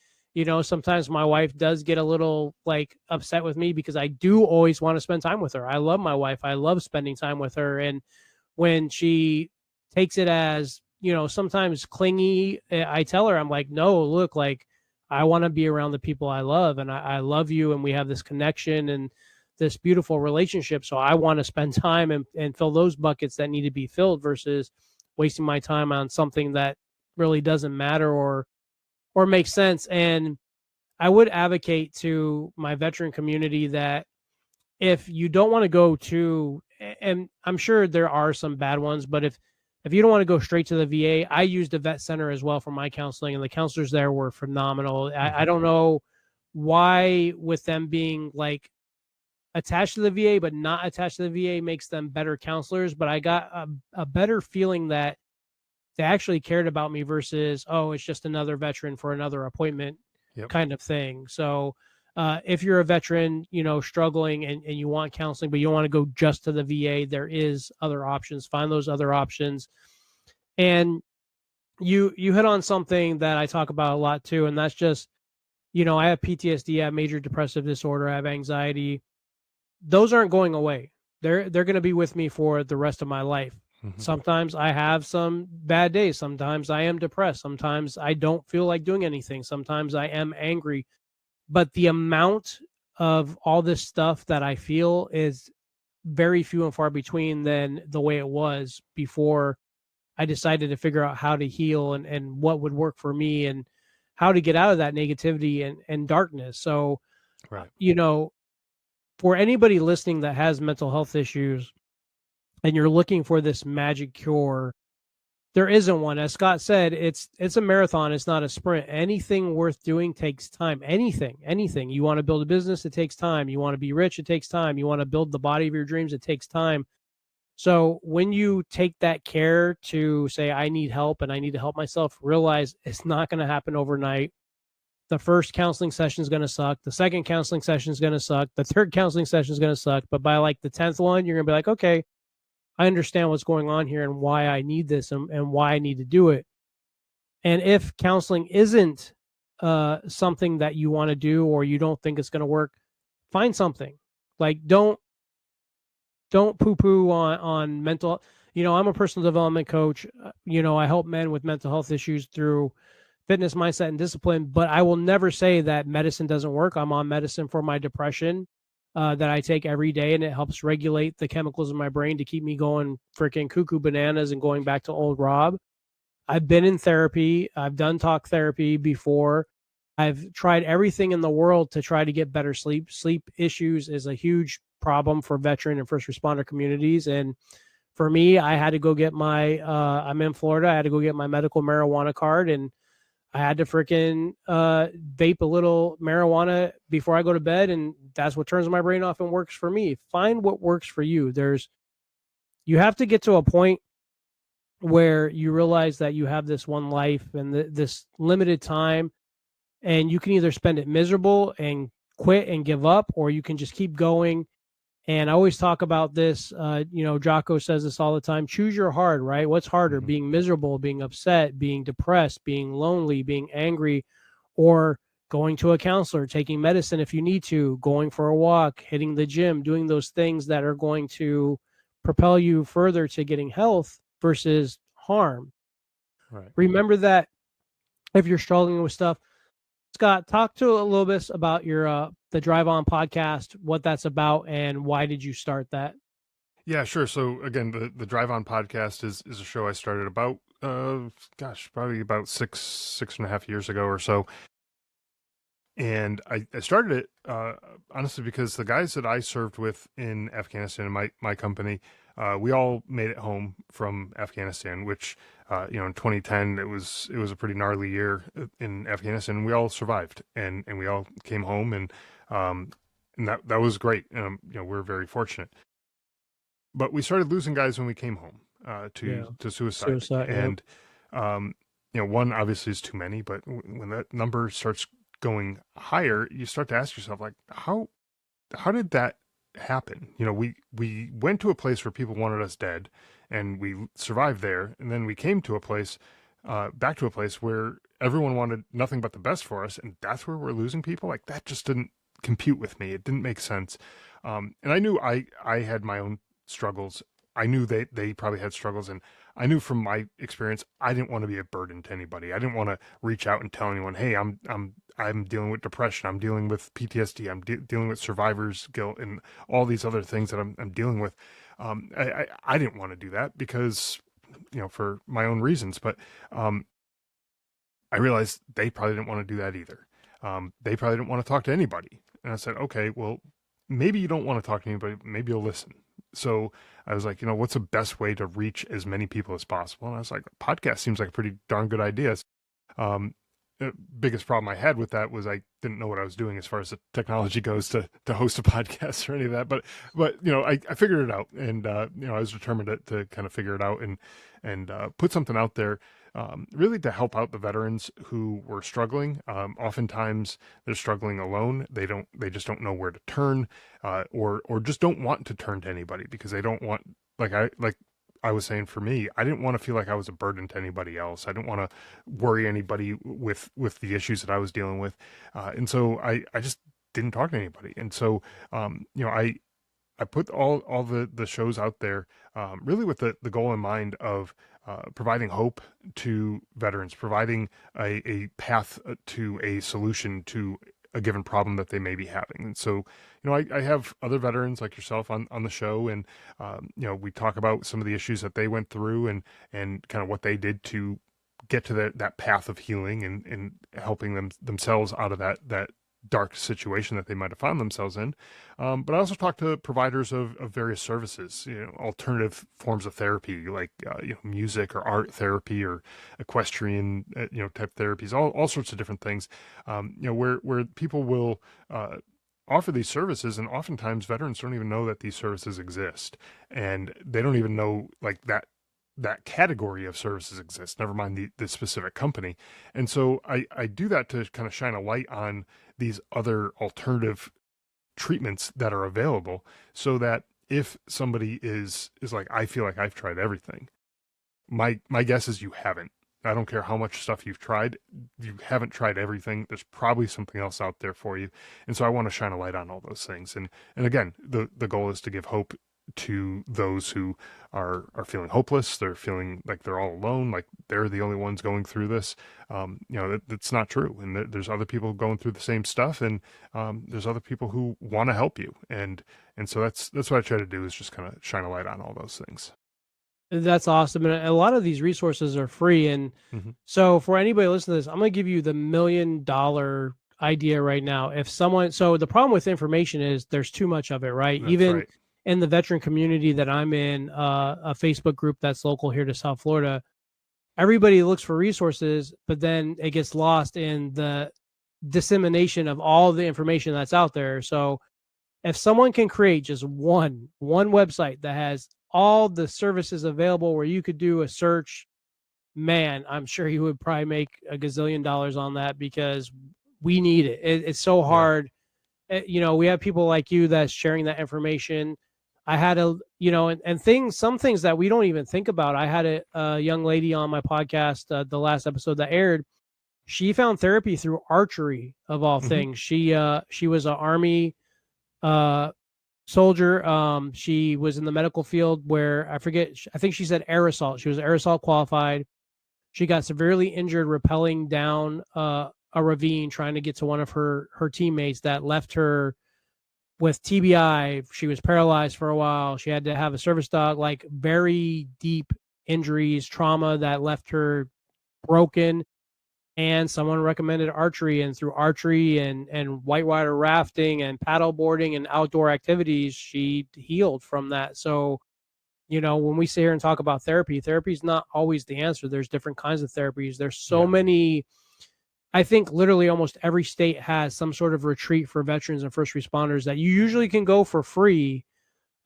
sometimes my wife does get a little like upset with me because I do always want to spend time with her. I love my wife. I love spending time with her, and when she takes it as sometimes clingy, I tell her, I'm like, no, look, like I want to be around the people I love, and I love you, and we have this connection and this beautiful relationship. So I want to spend time and fill those buckets that need to be filled versus wasting my time on something that really doesn't matter or make sense. And I would advocate to my veteran community that if you don't want to go to, and I'm sure there are some bad ones, but if you don't want to go straight to the VA, I used a vet center as well for my counseling, and the counselors there were phenomenal. I Hmm. don't know why, with them being like attached to the VA but not attached to the VA, makes them better counselors. But I got a better feeling that they actually cared about me versus, oh, it's just another veteran for another appointment Yep. kind of thing. So if you're a veteran, struggling and you want counseling, but you don't want to go just to the VA, there is other options. Find those other options. And you hit on something that I talk about a lot too, and that's just, I have PTSD, I have major depressive disorder, I have anxiety. Those aren't going away. They're going to be with me for the rest of my life. Hmm. Sometimes I have some bad days. Sometimes I am depressed. Sometimes I don't feel like doing anything. Sometimes I am angry. But the amount of all this stuff that I feel is very few and far between than the way it was before I decided to figure out how to heal and what would work for me and how to get out of that negativity and darkness. So, Right. you know, for anybody listening that has mental health issues and you're looking for this magic cure, there isn't one. As Scott said, it's a marathon, it's not a sprint. Anything worth doing takes time. Anything. You want to build a business, it takes time. You want to be rich, it takes time. You want to build the body of your dreams, it takes time. So when you take that care to say, I need help and I need to help myself, realize it's not going to happen overnight. The first counseling session is going to suck. The second counseling session is going to suck. The third counseling session is going to suck. But by like the 10th one, you're going to be like, okay, I understand what's going on here and why I need this and why I need to do it. And if counseling isn't something that you want to do or you don't think it's going to work, find something. Like don't poo poo on mental. I'm a personal development coach. I help men with mental health issues through fitness, mindset, and discipline. But I will never say that medicine doesn't work. I'm on medicine for my depression that I take every day, and it helps regulate the chemicals in my brain to keep me going freaking cuckoo bananas and going back to old Rob. I've been in therapy. I've done talk therapy before. I've tried everything in the world to try to get better sleep. Sleep issues is a huge problem for veteran and first responder communities. And for me, I had to go get I'm in Florida. I had to go get my medical marijuana card, and I had to freaking vape a little marijuana before I go to bed. And that's what turns my brain off and works for me. Find what works for you. You have to get to a point where you realize that you have this one life and this limited time, and you can either spend it miserable and quit and give up, or you can just keep going And I always talk about this, Jocko says this all the time, choose your hard, right? What's harder, Mm-hmm. being miserable, being upset, being depressed, being lonely, being angry, or going to a counselor, taking medicine if you need to, going for a walk, hitting the gym, doing those things that are going to propel you further to getting health versus harm. Right. Remember that if you're struggling with stuff. Scott, talk to a little bit about your the Drive On podcast, what that's about, and why did you start that? Yeah, sure. So again, the Drive On podcast is a show I started about probably about six and a half years ago or so. And I started it honestly because the guys that I served with in Afghanistan, in my company, we all made it home from Afghanistan, which in 2010 it was a pretty gnarly year in Afghanistan. We all survived, and we all came home, and that was great. We're very fortunate. But we started losing guys when we came home Yeah, to suicide, suicide. Yep. and one obviously is too many, but when that number starts going higher, you start to ask yourself, like, how did that happen? We went to a place where people wanted us dead, and we survived there, and then we came to a place, back to a place where everyone wanted nothing but the best for us, and that's where we're losing people. Like, that just didn't compute with me. It didn't make sense, and I knew I had my own struggles. I knew they probably had struggles, and I knew from my experience I didn't want to be a burden to anybody. I didn't want to reach out and tell anyone, "Hey, I'm dealing with depression. I'm dealing with PTSD. I'm dealing with survivor's guilt, and all these other things that I'm dealing with." I didn't want to do that because for my own reasons, but I realized they probably didn't want to do that either. They probably didn't want to talk to anybody, and I said, "Okay, well, maybe you don't want to talk to anybody. Maybe you'll listen." So I was like, what's the best way to reach as many people as possible? And I was like, podcast seems like a pretty darn good idea. Um, the biggest problem I had with that was I didn't know what I was doing as far as the technology goes to host a podcast or any of that. But I figured it out, and I was determined to kind of figure it out and put something out there. Really to help out the veterans who were struggling. Oftentimes they're struggling alone. They just don't know where to turn, or just don't want to turn to anybody because they don't want, like I was saying, for me, I didn't want to feel like I was a burden to anybody else. I didn't want to worry anybody with the issues that I was dealing with, and so I just didn't talk to anybody. And so I put all the shows out there, really with the goal in mind of providing hope to veterans, providing a path to a solution to a given problem that they may be having. And so, I have other veterans like yourself on the show, and we talk about some of the issues that they went through, and kind of what they did to get to that path of healing, and helping themselves out of that dark situation that they might have found themselves in. But I also talk to providers of various services, alternative forms of therapy, like music or art therapy or equestrian type therapies, all sorts of different things, where people will offer these services, and oftentimes veterans don't even know that these services exist, and they don't even know, like, that category of services exists, never mind the specific company. And so I do that to kind of shine a light on these other alternative treatments that are available, so that if somebody is like, I feel like I've tried everything, my guess is you haven't. I don't care how much stuff you've tried, you haven't tried everything. There's probably something else out there for you. And so I want to shine a light on all those things. And again, the goal is to give hope to those who are feeling hopeless. They're feeling like they're all alone, like they're the only ones going through this. That's not true. And there's other people going through the same stuff, and there's other people who want to help you. And so that's what I try to do, is just kind of shine a light on all those things. That's awesome. And a lot of these resources are free. And Mm-hmm. so for anybody listening to this, I'm going to give you the $1,000,000 idea right now. So the problem with information is there's too much of it, right? That's Even right. in the veteran community that I'm in, a Facebook group that's local here to South Florida, everybody looks for resources, but then it gets lost in the dissemination of all the information that's out there. So if someone can create just one website that has all the services available where you could do a search, man, I'm sure you would probably make a gazillion dollars on that, because we need it. It's so Yeah. hard we have people like you that's sharing that information. I had and some things that we don't even think about. I had a young lady on my podcast, the last episode that aired. She found therapy through archery of all Hmm. things. She was an army uh, soldier. She was in the medical field where I forget. I think she said air assault. She was air assault qualified. She got severely injured rappelling down a ravine trying to get to one of her teammates that left her with TBI. She was paralyzed for a while. She had to have a service dog, like very deep injuries, trauma that left her broken. And someone recommended archery, and through archery and whitewater rafting and paddle boarding and outdoor activities, she healed from that. So, when we sit here and talk about therapy is not always the answer. There's different kinds of therapies. There's so Yeah. many. I think literally almost every state has some sort of retreat for veterans and first responders that you usually can go for free.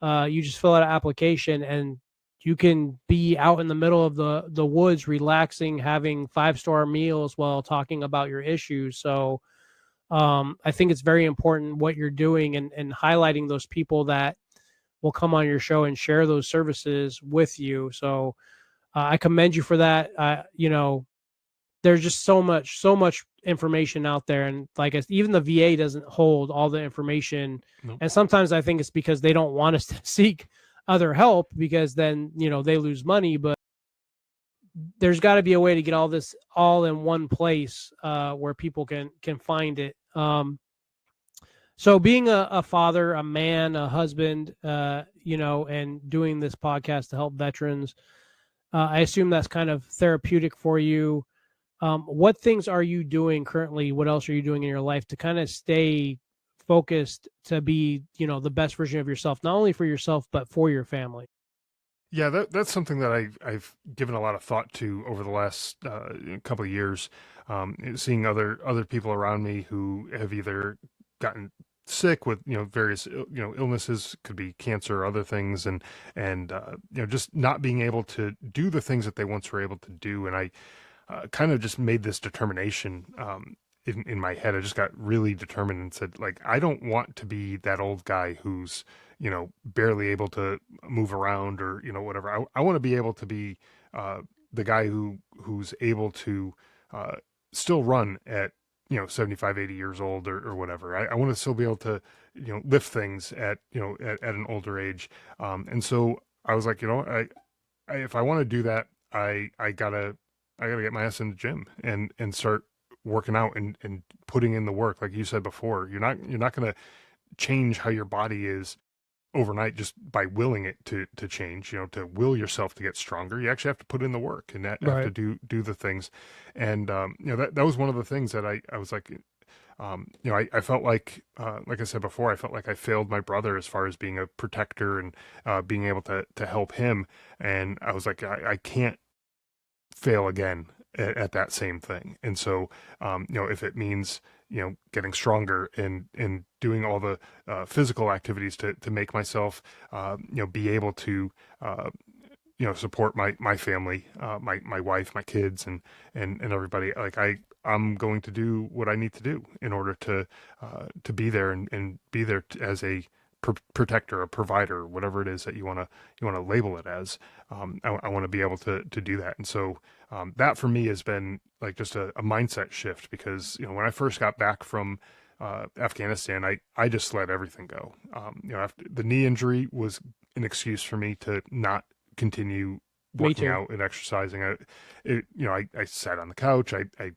You just fill out an application and you can be out in the middle of the woods, relaxing, having 5-star meals while talking about your issues. So I think it's very important what you're doing and highlighting those people that will come on your show and share those services with you. So I commend you for that. There's just so much information out there, and like even the VA doesn't hold all the information. Nope. And sometimes I think it's because they don't want us to seek other help, because then they lose money. But there's got to be a way to get all this all in one place where people can find it. So being a father, a man, a husband, and doing this podcast to help veterans, I assume that's kind of therapeutic for you. What things are you doing currently? What else are you doing in your life to kind of stay focused to be, the best version of yourself, not only for yourself, but for your family? Yeah, that's something that I've given a lot of thought to over the last couple of years. Seeing other people around me who have either gotten sick with various illnesses, could be cancer or other things, and just not being able to do the things that they once were able to do. And I kind of just made this determination in my head. I just got really determined and said, like, I don't want to be that old guy who's, barely able to move around or, whatever. I want to be able to be the guy who's able to uh, still run at, 75, 80 years old or whatever. I want to still be able to, lift things at, at an older age. And so I was like, if I want to do that, I gotta get my ass in the gym and start working out and putting in the work. Like you said before, you're not gonna change how your body is overnight just by willing it to change. To will yourself to get stronger, you actually have to put in the work and have to Right. do the things. And that was one of the things that I was like, I felt like I said before, I felt like I failed my brother as far as being a protector and being able to help him. And I was like, I can't fail again at that same thing. And so, if it means, getting stronger and doing all the physical activities to make myself, be able to, support my family, my wife, my kids, and everybody. Like I'm going to do what I need to do in order to be there and be there as a protector, a provider, whatever it is that you want to label it as. I want to be able to do that, and so that for me has been like just a mindset shift because when I first got back from Afghanistan, I just let everything go. After the knee injury was an excuse for me to not continue Me working too. out and exercising. I sat on the couch. I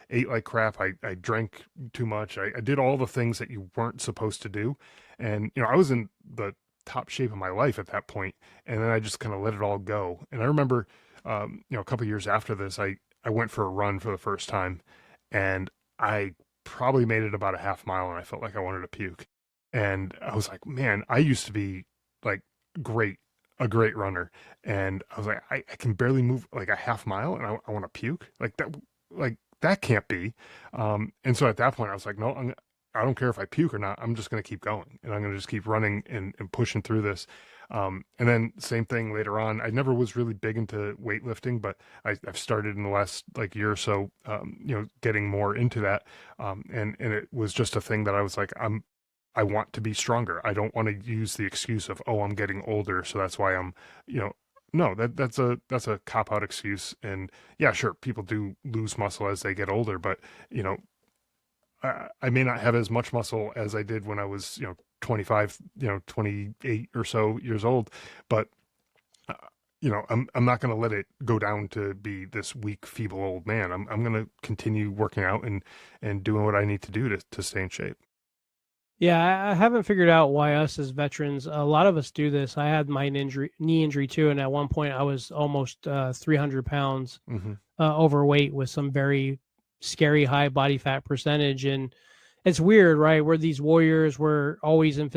ate like crap. I drank too much. I did all the things that you weren't supposed to do. And, I was in the top shape of my life at that point, and then I just kind of let it all go. And I remember, a couple of years after this, I went for a run for the first time, and I probably made it about a half mile, and I felt like I wanted to puke. And I was like, man, I used to be like great, a great runner, and I was like, I can barely move like a half mile, and I want to puke like that can't be. And so at that point, I was like, no, I don't care if I puke or not. I'm just going to keep going and I'm going to just keep running and pushing through this. And then same thing later on. I never was really big into weightlifting, but I've started in the last like year or so, getting more into that. And it was just a thing that I was like, I want to be stronger. I don't want to use the excuse of, oh, I'm getting older, so that's why I'm, you know, no, that's a cop out excuse. And yeah, sure, people do lose muscle as they get older, but you know, I may not have as much muscle as I did when I was, 25, 28 or so years old, but uh, I'm not going to let it go down to be this weak, feeble old man. I'm going to continue working out and doing what I need to do to stay in shape. Yeah, I haven't figured out why us as veterans, a lot of us do this. I had my knee injury too, and at one point I was almost 300 pounds Hmm. overweight with some very scary high body fat percentage. And it's weird, right? We're these warriors. We're always in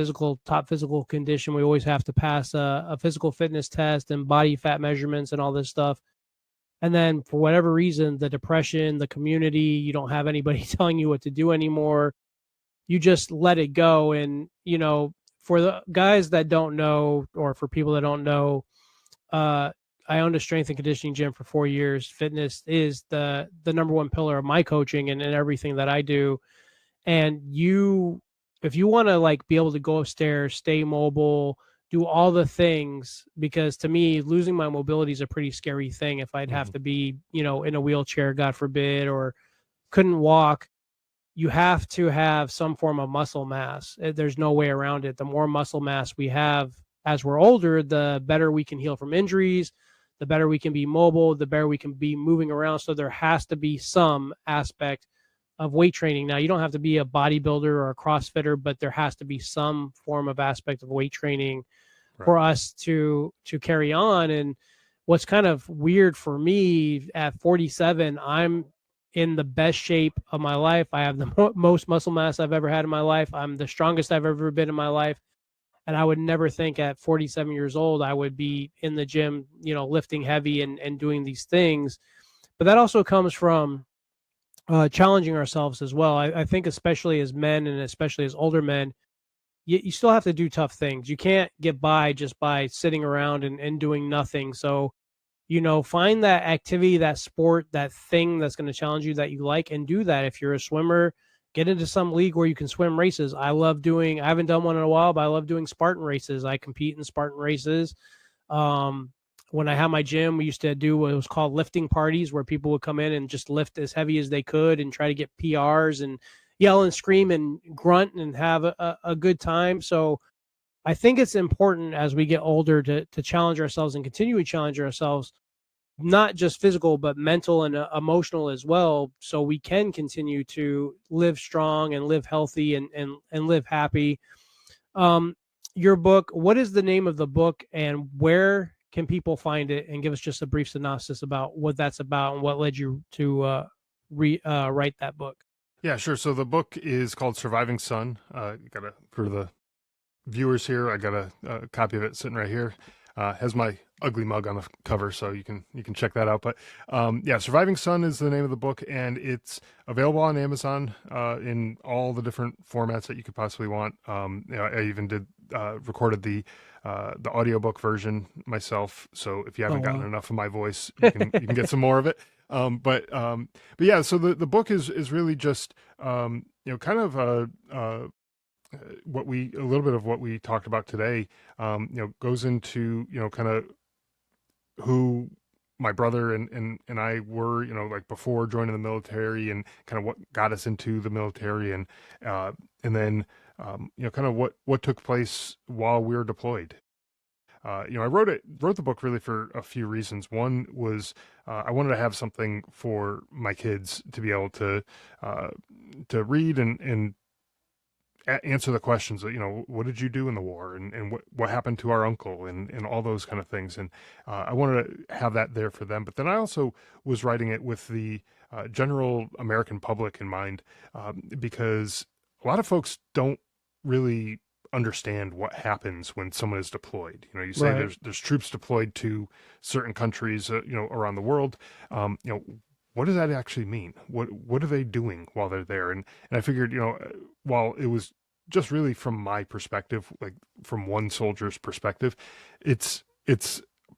top physical condition. We always have to pass a physical fitness test and body fat measurements and all this stuff. And then for whatever reason, the depression, the community, you don't have anybody telling you what to do anymore. You just let it go. And, for the guys that don't know, or for people that don't know, uh, I owned a strength and conditioning gym for 4 years. Fitness is the number one pillar of my coaching and everything that I do. And if you want to like be able to go upstairs, stay mobile, do all the things, because to me, losing my mobility is a pretty scary thing. If I'd have Hmm. to be, in a wheelchair, God forbid, or couldn't walk, you have to have some form of muscle mass. There's no way around it. The more muscle mass we have as we're older, the better we can heal from injuries, the better we can be mobile, the better we can be moving around. So there has to be some aspect of weight training. Now, you don't have to be a bodybuilder or a CrossFitter, but there has to be some form of aspect of weight training Right. for us to carry on. And what's kind of weird for me at 47, I'm in the best shape of my life. I have the most muscle mass I've ever had in my life. I'm the strongest I've ever been in my life. And I would never think at 47 years old I would be in the gym, lifting heavy and doing these things. But that also comes from challenging ourselves as well. I think especially as men and especially as older men, you still have to do tough things. You can't get by just by sitting around and doing nothing. So, find that activity, that sport, that thing that's going to challenge you that you like, and do that. If you're a swimmer, get into some league where you can swim races. I haven't done one in a while, but I love doing Spartan races. I compete in Spartan races. Um, when I had my gym, we used to do what was called lifting parties, where people would come in and just lift as heavy as they could and try to get PRs and yell and scream and grunt and have a good time. So I think it's important as we get older to challenge ourselves and continue to challenge ourselves, not just physical, but mental and emotional as well. So we can continue to live strong and live healthy and live happy. Um, your book, what is the name of the book and where can people find it? And give us just a brief synopsis about what that's about and what led you to write that book. Yeah, sure. So the book is called Surviving Son. For the viewers here, I got a copy of it sitting right here. Has my ugly mug on the cover, so you can check that out. But yeah, Surviving Son is the name of the book, and it's available on Amazon in all the different formats that you could possibly want. I even did recorded the audiobook version myself. So if you Oh haven't gotten wow. enough of my voice, you can get some more of it. But yeah, so the book is really just kind of a little bit of what we talked about today. Goes into kind of who my brother and I were, like before joining the military, and kind of what got us into the military, and then kind of what took place while we were deployed. I wrote the book really for a few reasons. One was I wanted to have something for my kids to be able uh, to read and answer the questions that, what did you do in the war, and what happened to our uncle, and all those kind of things. And I wanted to have that there for them. But then I also was writing it with the general American public in mind, because a lot of folks don't really understand what happens when someone is deployed. You say Right. there's troops deployed to certain countries, around the world. What does that actually mean? What are they doing while they're there? And I figured, while it was just really from my perspective, like from one soldier's perspective, it's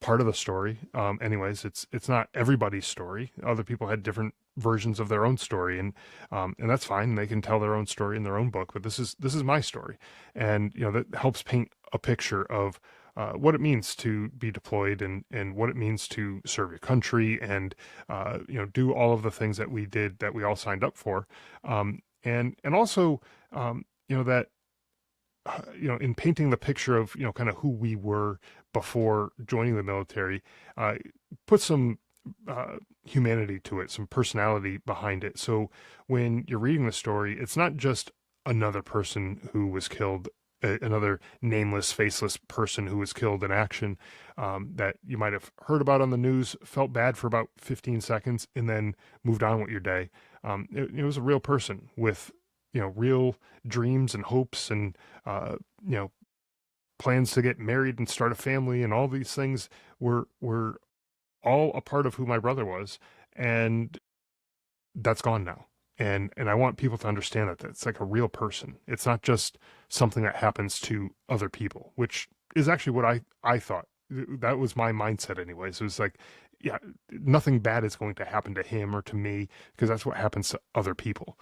part of the story. Anyways, it's not everybody's story. Other people had different versions of their own story, and that's fine. They can tell their own story in their own book. But this is my story, and that helps paint a picture of what it means to be deployed, and what it means to serve your country, and do all of the things that we did, that we all signed up for, and also that in painting the picture of kind of who we were before joining the military, put some humanity to it, some personality behind it. So when you're reading the story, it's not just another person who was killed, another nameless, faceless person who was killed in action, that you might have heard about on the news, felt bad for about 15 seconds, and then moved on with your day. It was a real person with real dreams and hopes, and plans to get married and start a family, and all these things were all a part of who my brother was, and that's gone now. And I want people to understand that it's like a real person. It's not just something that happens to other people, which is actually what I thought. That was my mindset anyways. It was like, yeah, nothing bad is going to happen to him or to me, because that's what happens to other people.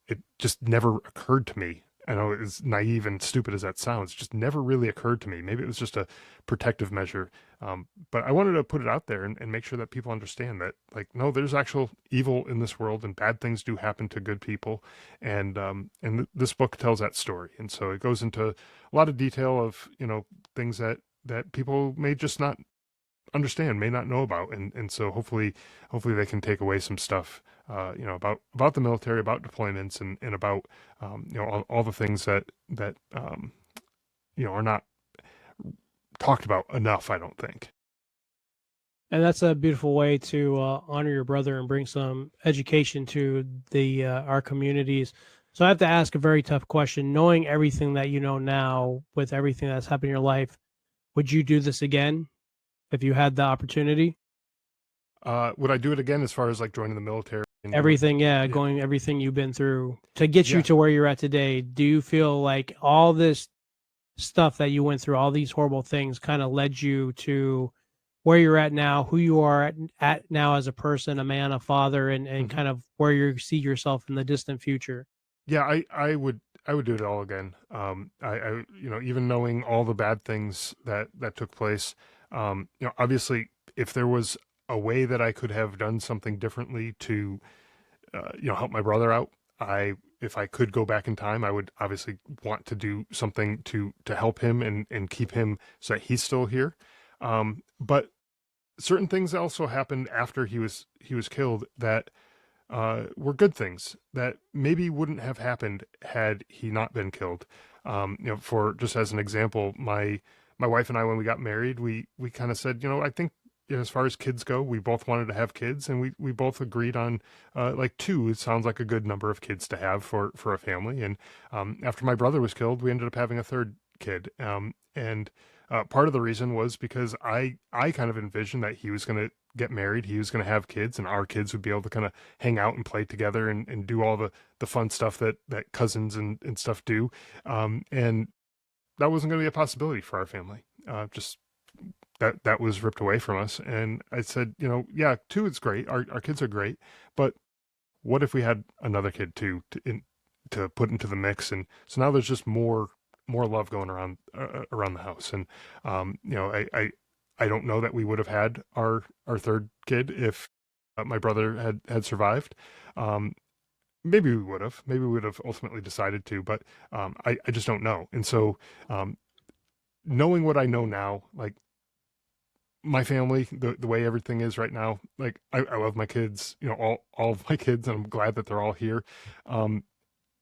It just never occurred to me. I know, as naive and stupid as that sounds, it just never really occurred to me. Maybe it was just a protective measure. But I wanted to put it out there and make sure that people understand that, like, no, there's actual evil in this world, and bad things do happen to good people. And this book tells that story. And so it goes into a lot of detail of, things that people may just not understand, may not know about. And so hopefully they can take away some stuff, about the military, about deployments, and about, all the things that are not talked about enough, I don't think. And that's a beautiful way to honor your brother and bring some education to the our communities. So I have to ask a very tough question. Knowing everything that you know now, with everything that's happened in your life, would you do this again if you had the opportunity? Would I do it again, as far as like joining the military and Everything, yeah, yeah, going everything you've been through to get you yeah. to where you're at today. Do you feel like all this stuff that you went through, all these horrible things, kind of led you to where you're at now, who you are at now as a person, a man, a father, and Mhm. kind of where you see yourself in the distant future? Yeah, I would do it all again. Even knowing all the bad things that took place, obviously, if there was a way that I could have done something differently to, help my brother out, if I could go back in time, I would obviously want to do something to help him and keep him so that he's still here. But certain things also happened after he was killed that were good things that maybe wouldn't have happened had he not been killed. For just as an example, my wife and I, when we got married, we kind of said, I think, as far as kids go, we both wanted to have kids, and we both agreed on like two. It sounds like a good number of kids to have for a family. And after my brother was killed, we ended up having a third kid. And part of the reason was because I kind of envisioned that he was going to get married, he was going to have kids, and our kids would be able to kind of hang out and play together, and do all the fun stuff that cousins and stuff do. And that wasn't going to be a possibility for our family. Just that was ripped away from us. And I said, yeah, two is great. Our kids are great, but what if we had another kid too, to put into the mix? And so now there's just more love going around the house. And I don't know that we would have had our third kid if my brother had survived. Maybe we would have. Maybe we would have ultimately decided to, but I just don't know. And so, knowing what I know now, like my family, the way everything is right now, like I love my kids, all of my kids, and I'm glad that they're all here. Um,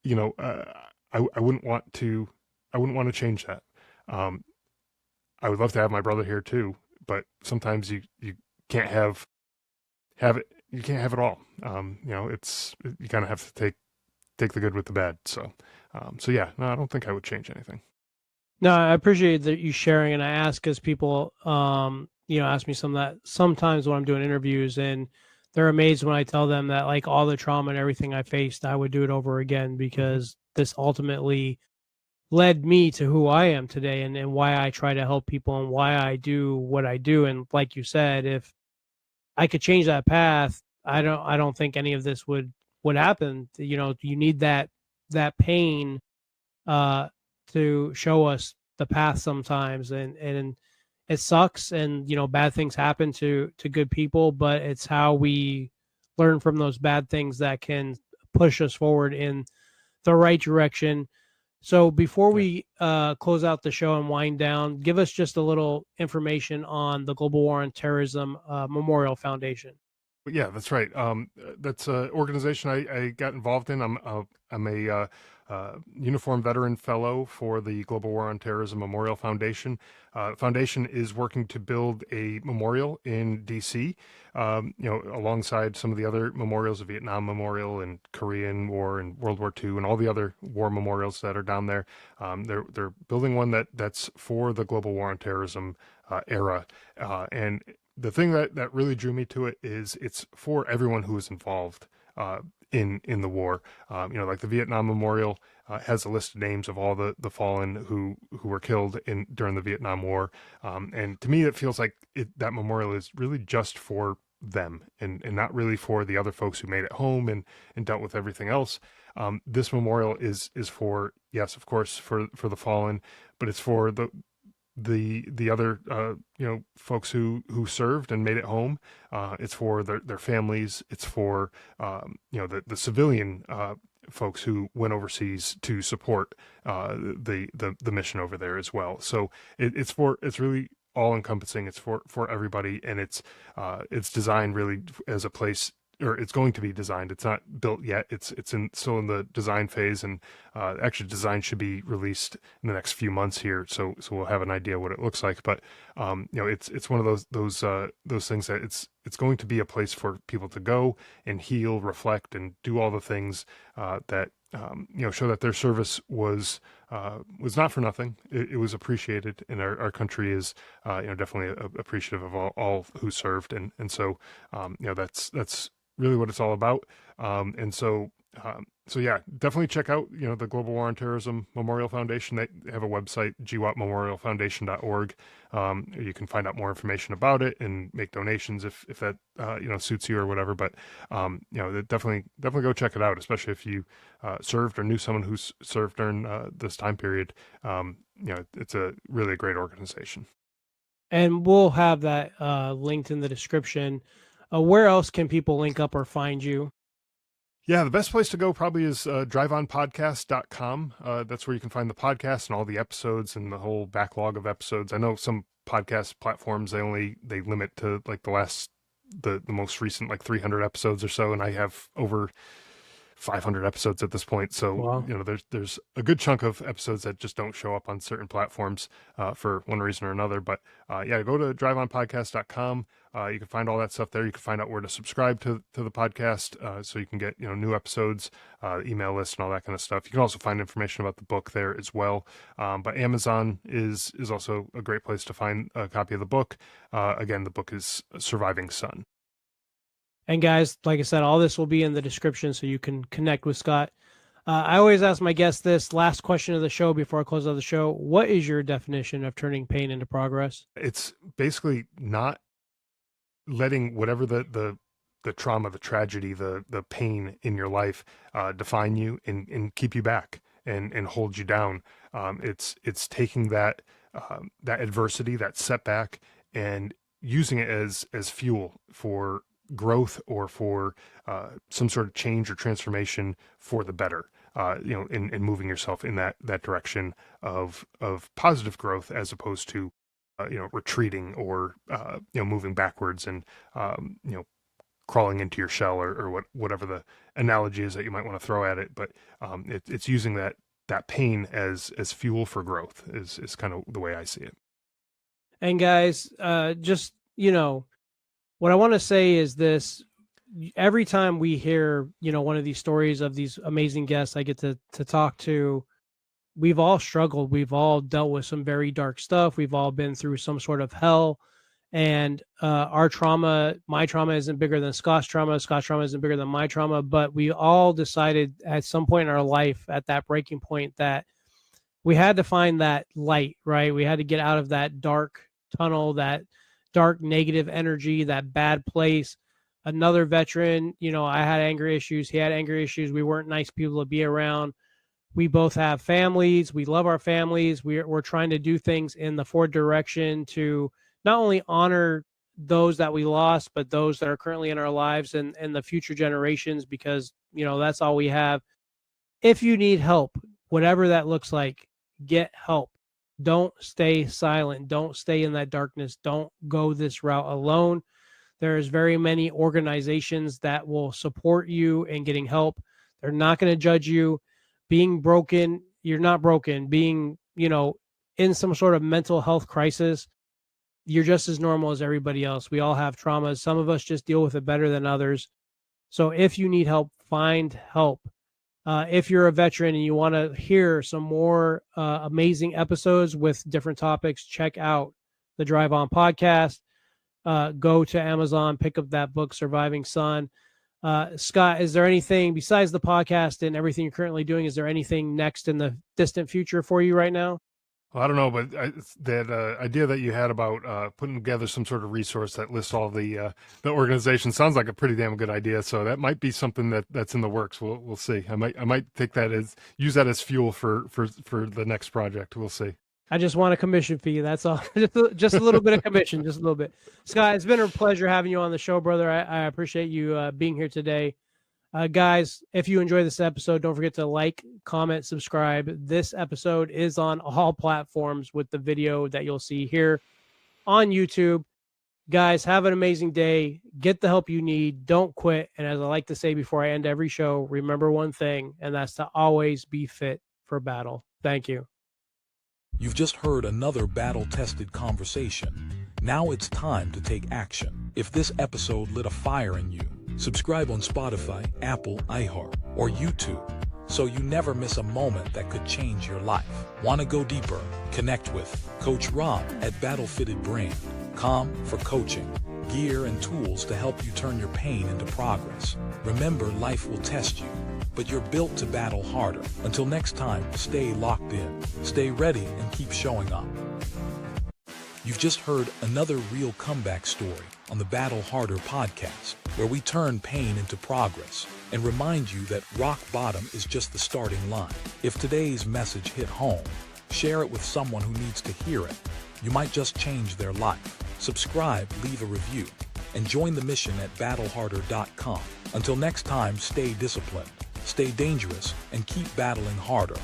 I wouldn't want to. I wouldn't want to change that. Um, I would love to have my brother here too, but sometimes you can't have it. You can't have it all. It's, you kind of have to take the good with the bad. So yeah, no, I don't think I would change anything. No, I appreciate that you sharing, and I ask because people, ask me some of that sometimes when I'm doing interviews, and they're amazed when I tell them that, like, all the trauma and everything I faced, I would do it over again, Hmm. because this ultimately led me to who I am today, and why I try to help people and why I do what I do. And like you said, if I could change that path, I don't think any of this would happen. You need that pain uh to show us the path sometimes, and it sucks, and bad things happen to good people, but it's how we learn from those bad things that can push us forward in the right direction. So before Yeah. we close out the show and wind down, give us just a little information on the Global War on Terrorism Memorial Foundation. Yeah, that's right. That's an organization I got involved in. I'm a uniform veteran fellow for the Global War on Terrorism Memorial Foundation. Foundation is working to build a memorial in D.C. Alongside some of the other memorials, the Vietnam Memorial and Korean War and World War II, and all the other war memorials that are down there. They're building one that's for the Global War on Terrorism era, and the thing that really drew me to it is it's for everyone who was involved in the war. Like the Vietnam Memorial has a list of names of all the fallen who were killed during the Vietnam War, and to me it feels like that memorial is really just for them, and not really for the other folks who made it home and dealt with everything else. This memorial is for, yes, of course, for the fallen, but it's for the other folks who served and made it home. It's for their families. It's for the civilian folks who went overseas to support the mission over there as well. So it's really all encompassing. It's for everybody, and it's designed really as a place, or it's going to be designed. It's not built yet. It's still in the design phase, and actually design should be released in the next few months here. So we'll have an idea what it looks like. But it's one of those things that it's going to be a place for people to go and heal, reflect, and do all the things that show that their service was not for nothing. It was appreciated, and our country is definitely appreciative of all who served, and so that's really what it's all about. So yeah, definitely check out the Global War on Terrorism Memorial Foundation. They have a website, GWOTmemorialfoundation.org. You can find out more information about it and make donations if that suits you or whatever. But definitely go check it out, especially if you served or knew someone who's served during this time period. It's a really great organization. And we'll have that linked in the description. Where else can people link up or find you? Yeah, the best place to go probably is driveonpodcast.com. That's where you can find the podcast and all the episodes and the whole backlog of episodes. I know some podcast platforms, they limit to like the most recent, like 300 episodes or so, and I have over 500 episodes at this point. So, Wow. there's a good chunk of episodes that just don't show up on certain platforms for one reason or another. But yeah, go to driveonpodcast.com. You can find all that stuff there. You can find out where to subscribe to the podcast, so you can get new episodes, email list, and all that kind of stuff. You can also find information about the book there as well. But Amazon is also a great place to find a copy of the book. Again, the book is Surviving Son. And guys, like I said, all this will be in the description so you can connect with Scott. I always ask my guests this last question of the show before I close out the show. What is your definition of turning pain into progress? It's basically not letting whatever the trauma, the tragedy, the pain in your life define you and keep you back and hold you down. It's taking that adversity, that setback, and using it as fuel for growth or for some sort of change or transformation for the better. In moving yourself in that direction of positive growth, as opposed to retreating or moving backwards and crawling into your shell, or whatever the analogy is that you might want to throw at it. But it's using that pain as fuel for growth is kind of the way I see it. And guys, just what I want to say is this: every time we hear one of these stories of these amazing guests I get to talk to, we've all struggled. We've all dealt with some very dark stuff. We've all been through some sort of hell. And our trauma, my trauma isn't bigger than Scott's trauma. Scott's trauma isn't bigger than my trauma. But we all decided at some point in our life, at that breaking point, that we had to find that light, right? We had to get out of that dark tunnel, that dark negative energy, that bad place. Another veteran, I had anger issues. He had anger issues. We weren't nice people to be around. We both have families. We love our families. We're trying to do things in the forward direction to not only honor those that we lost, but those that are currently in our lives and the future generations, because, that's all we have. If you need help, whatever that looks like, get help. Don't stay silent. Don't stay in that darkness. Don't go this route alone. There's very many organizations that will support you in getting help. They're not going to judge you. Being broken, you're not broken. Being, in some sort of mental health crisis, you're just as normal as everybody else. We all have traumas. Some of us just deal with it better than others. So if you need help, find help. If you're a veteran and you want to hear some more amazing episodes with different topics, check out the Drive On podcast. Go to Amazon, pick up that book, Surviving Son. Scott, is there anything besides the podcast and everything you're currently doing? Is there anything next in the distant future for you right now? Well, I don't know, but that idea that you had about putting together some sort of resource that lists all the organizations sounds like a pretty damn good idea. So that might be something that's in the works. We'll see. I might take that use that as fuel for the next project. We'll see. I just want a commission fee. That's all. Just a little bit of commission, just a little bit. Scott, it's been a pleasure having you on the show, brother. I appreciate you being here today. Guys, if you enjoy this episode, don't forget to like, comment, subscribe. This episode is on all platforms with the video that you'll see here on YouTube. Guys, have an amazing day. Get the help you need. Don't quit. And as I like to say before I end every show, remember one thing, and that's to always be fit for battle. Thank you. You've just heard another battle-tested conversation. Now it's time to take action. If this episode lit a fire in you, subscribe on Spotify, Apple, iHeart, or YouTube so you never miss a moment that could change your life. Want to go deeper? Connect with Coach Rob at BattleFittedBrain.com for coaching, gear, and tools to help you turn your pain into progress. Remember, life will test you, but you're built to battle harder. Until next time, stay locked in, stay ready, and keep showing up. You've just heard another real comeback story on the Battle Harder podcast, where we turn pain into progress and remind you that rock bottom is just the starting line. If today's message hit home, share it with someone who needs to hear it. You might just change their life. Subscribe, leave a review, and join the mission at battleharder.com. Until next time, stay disciplined, stay dangerous, and keep battling harder.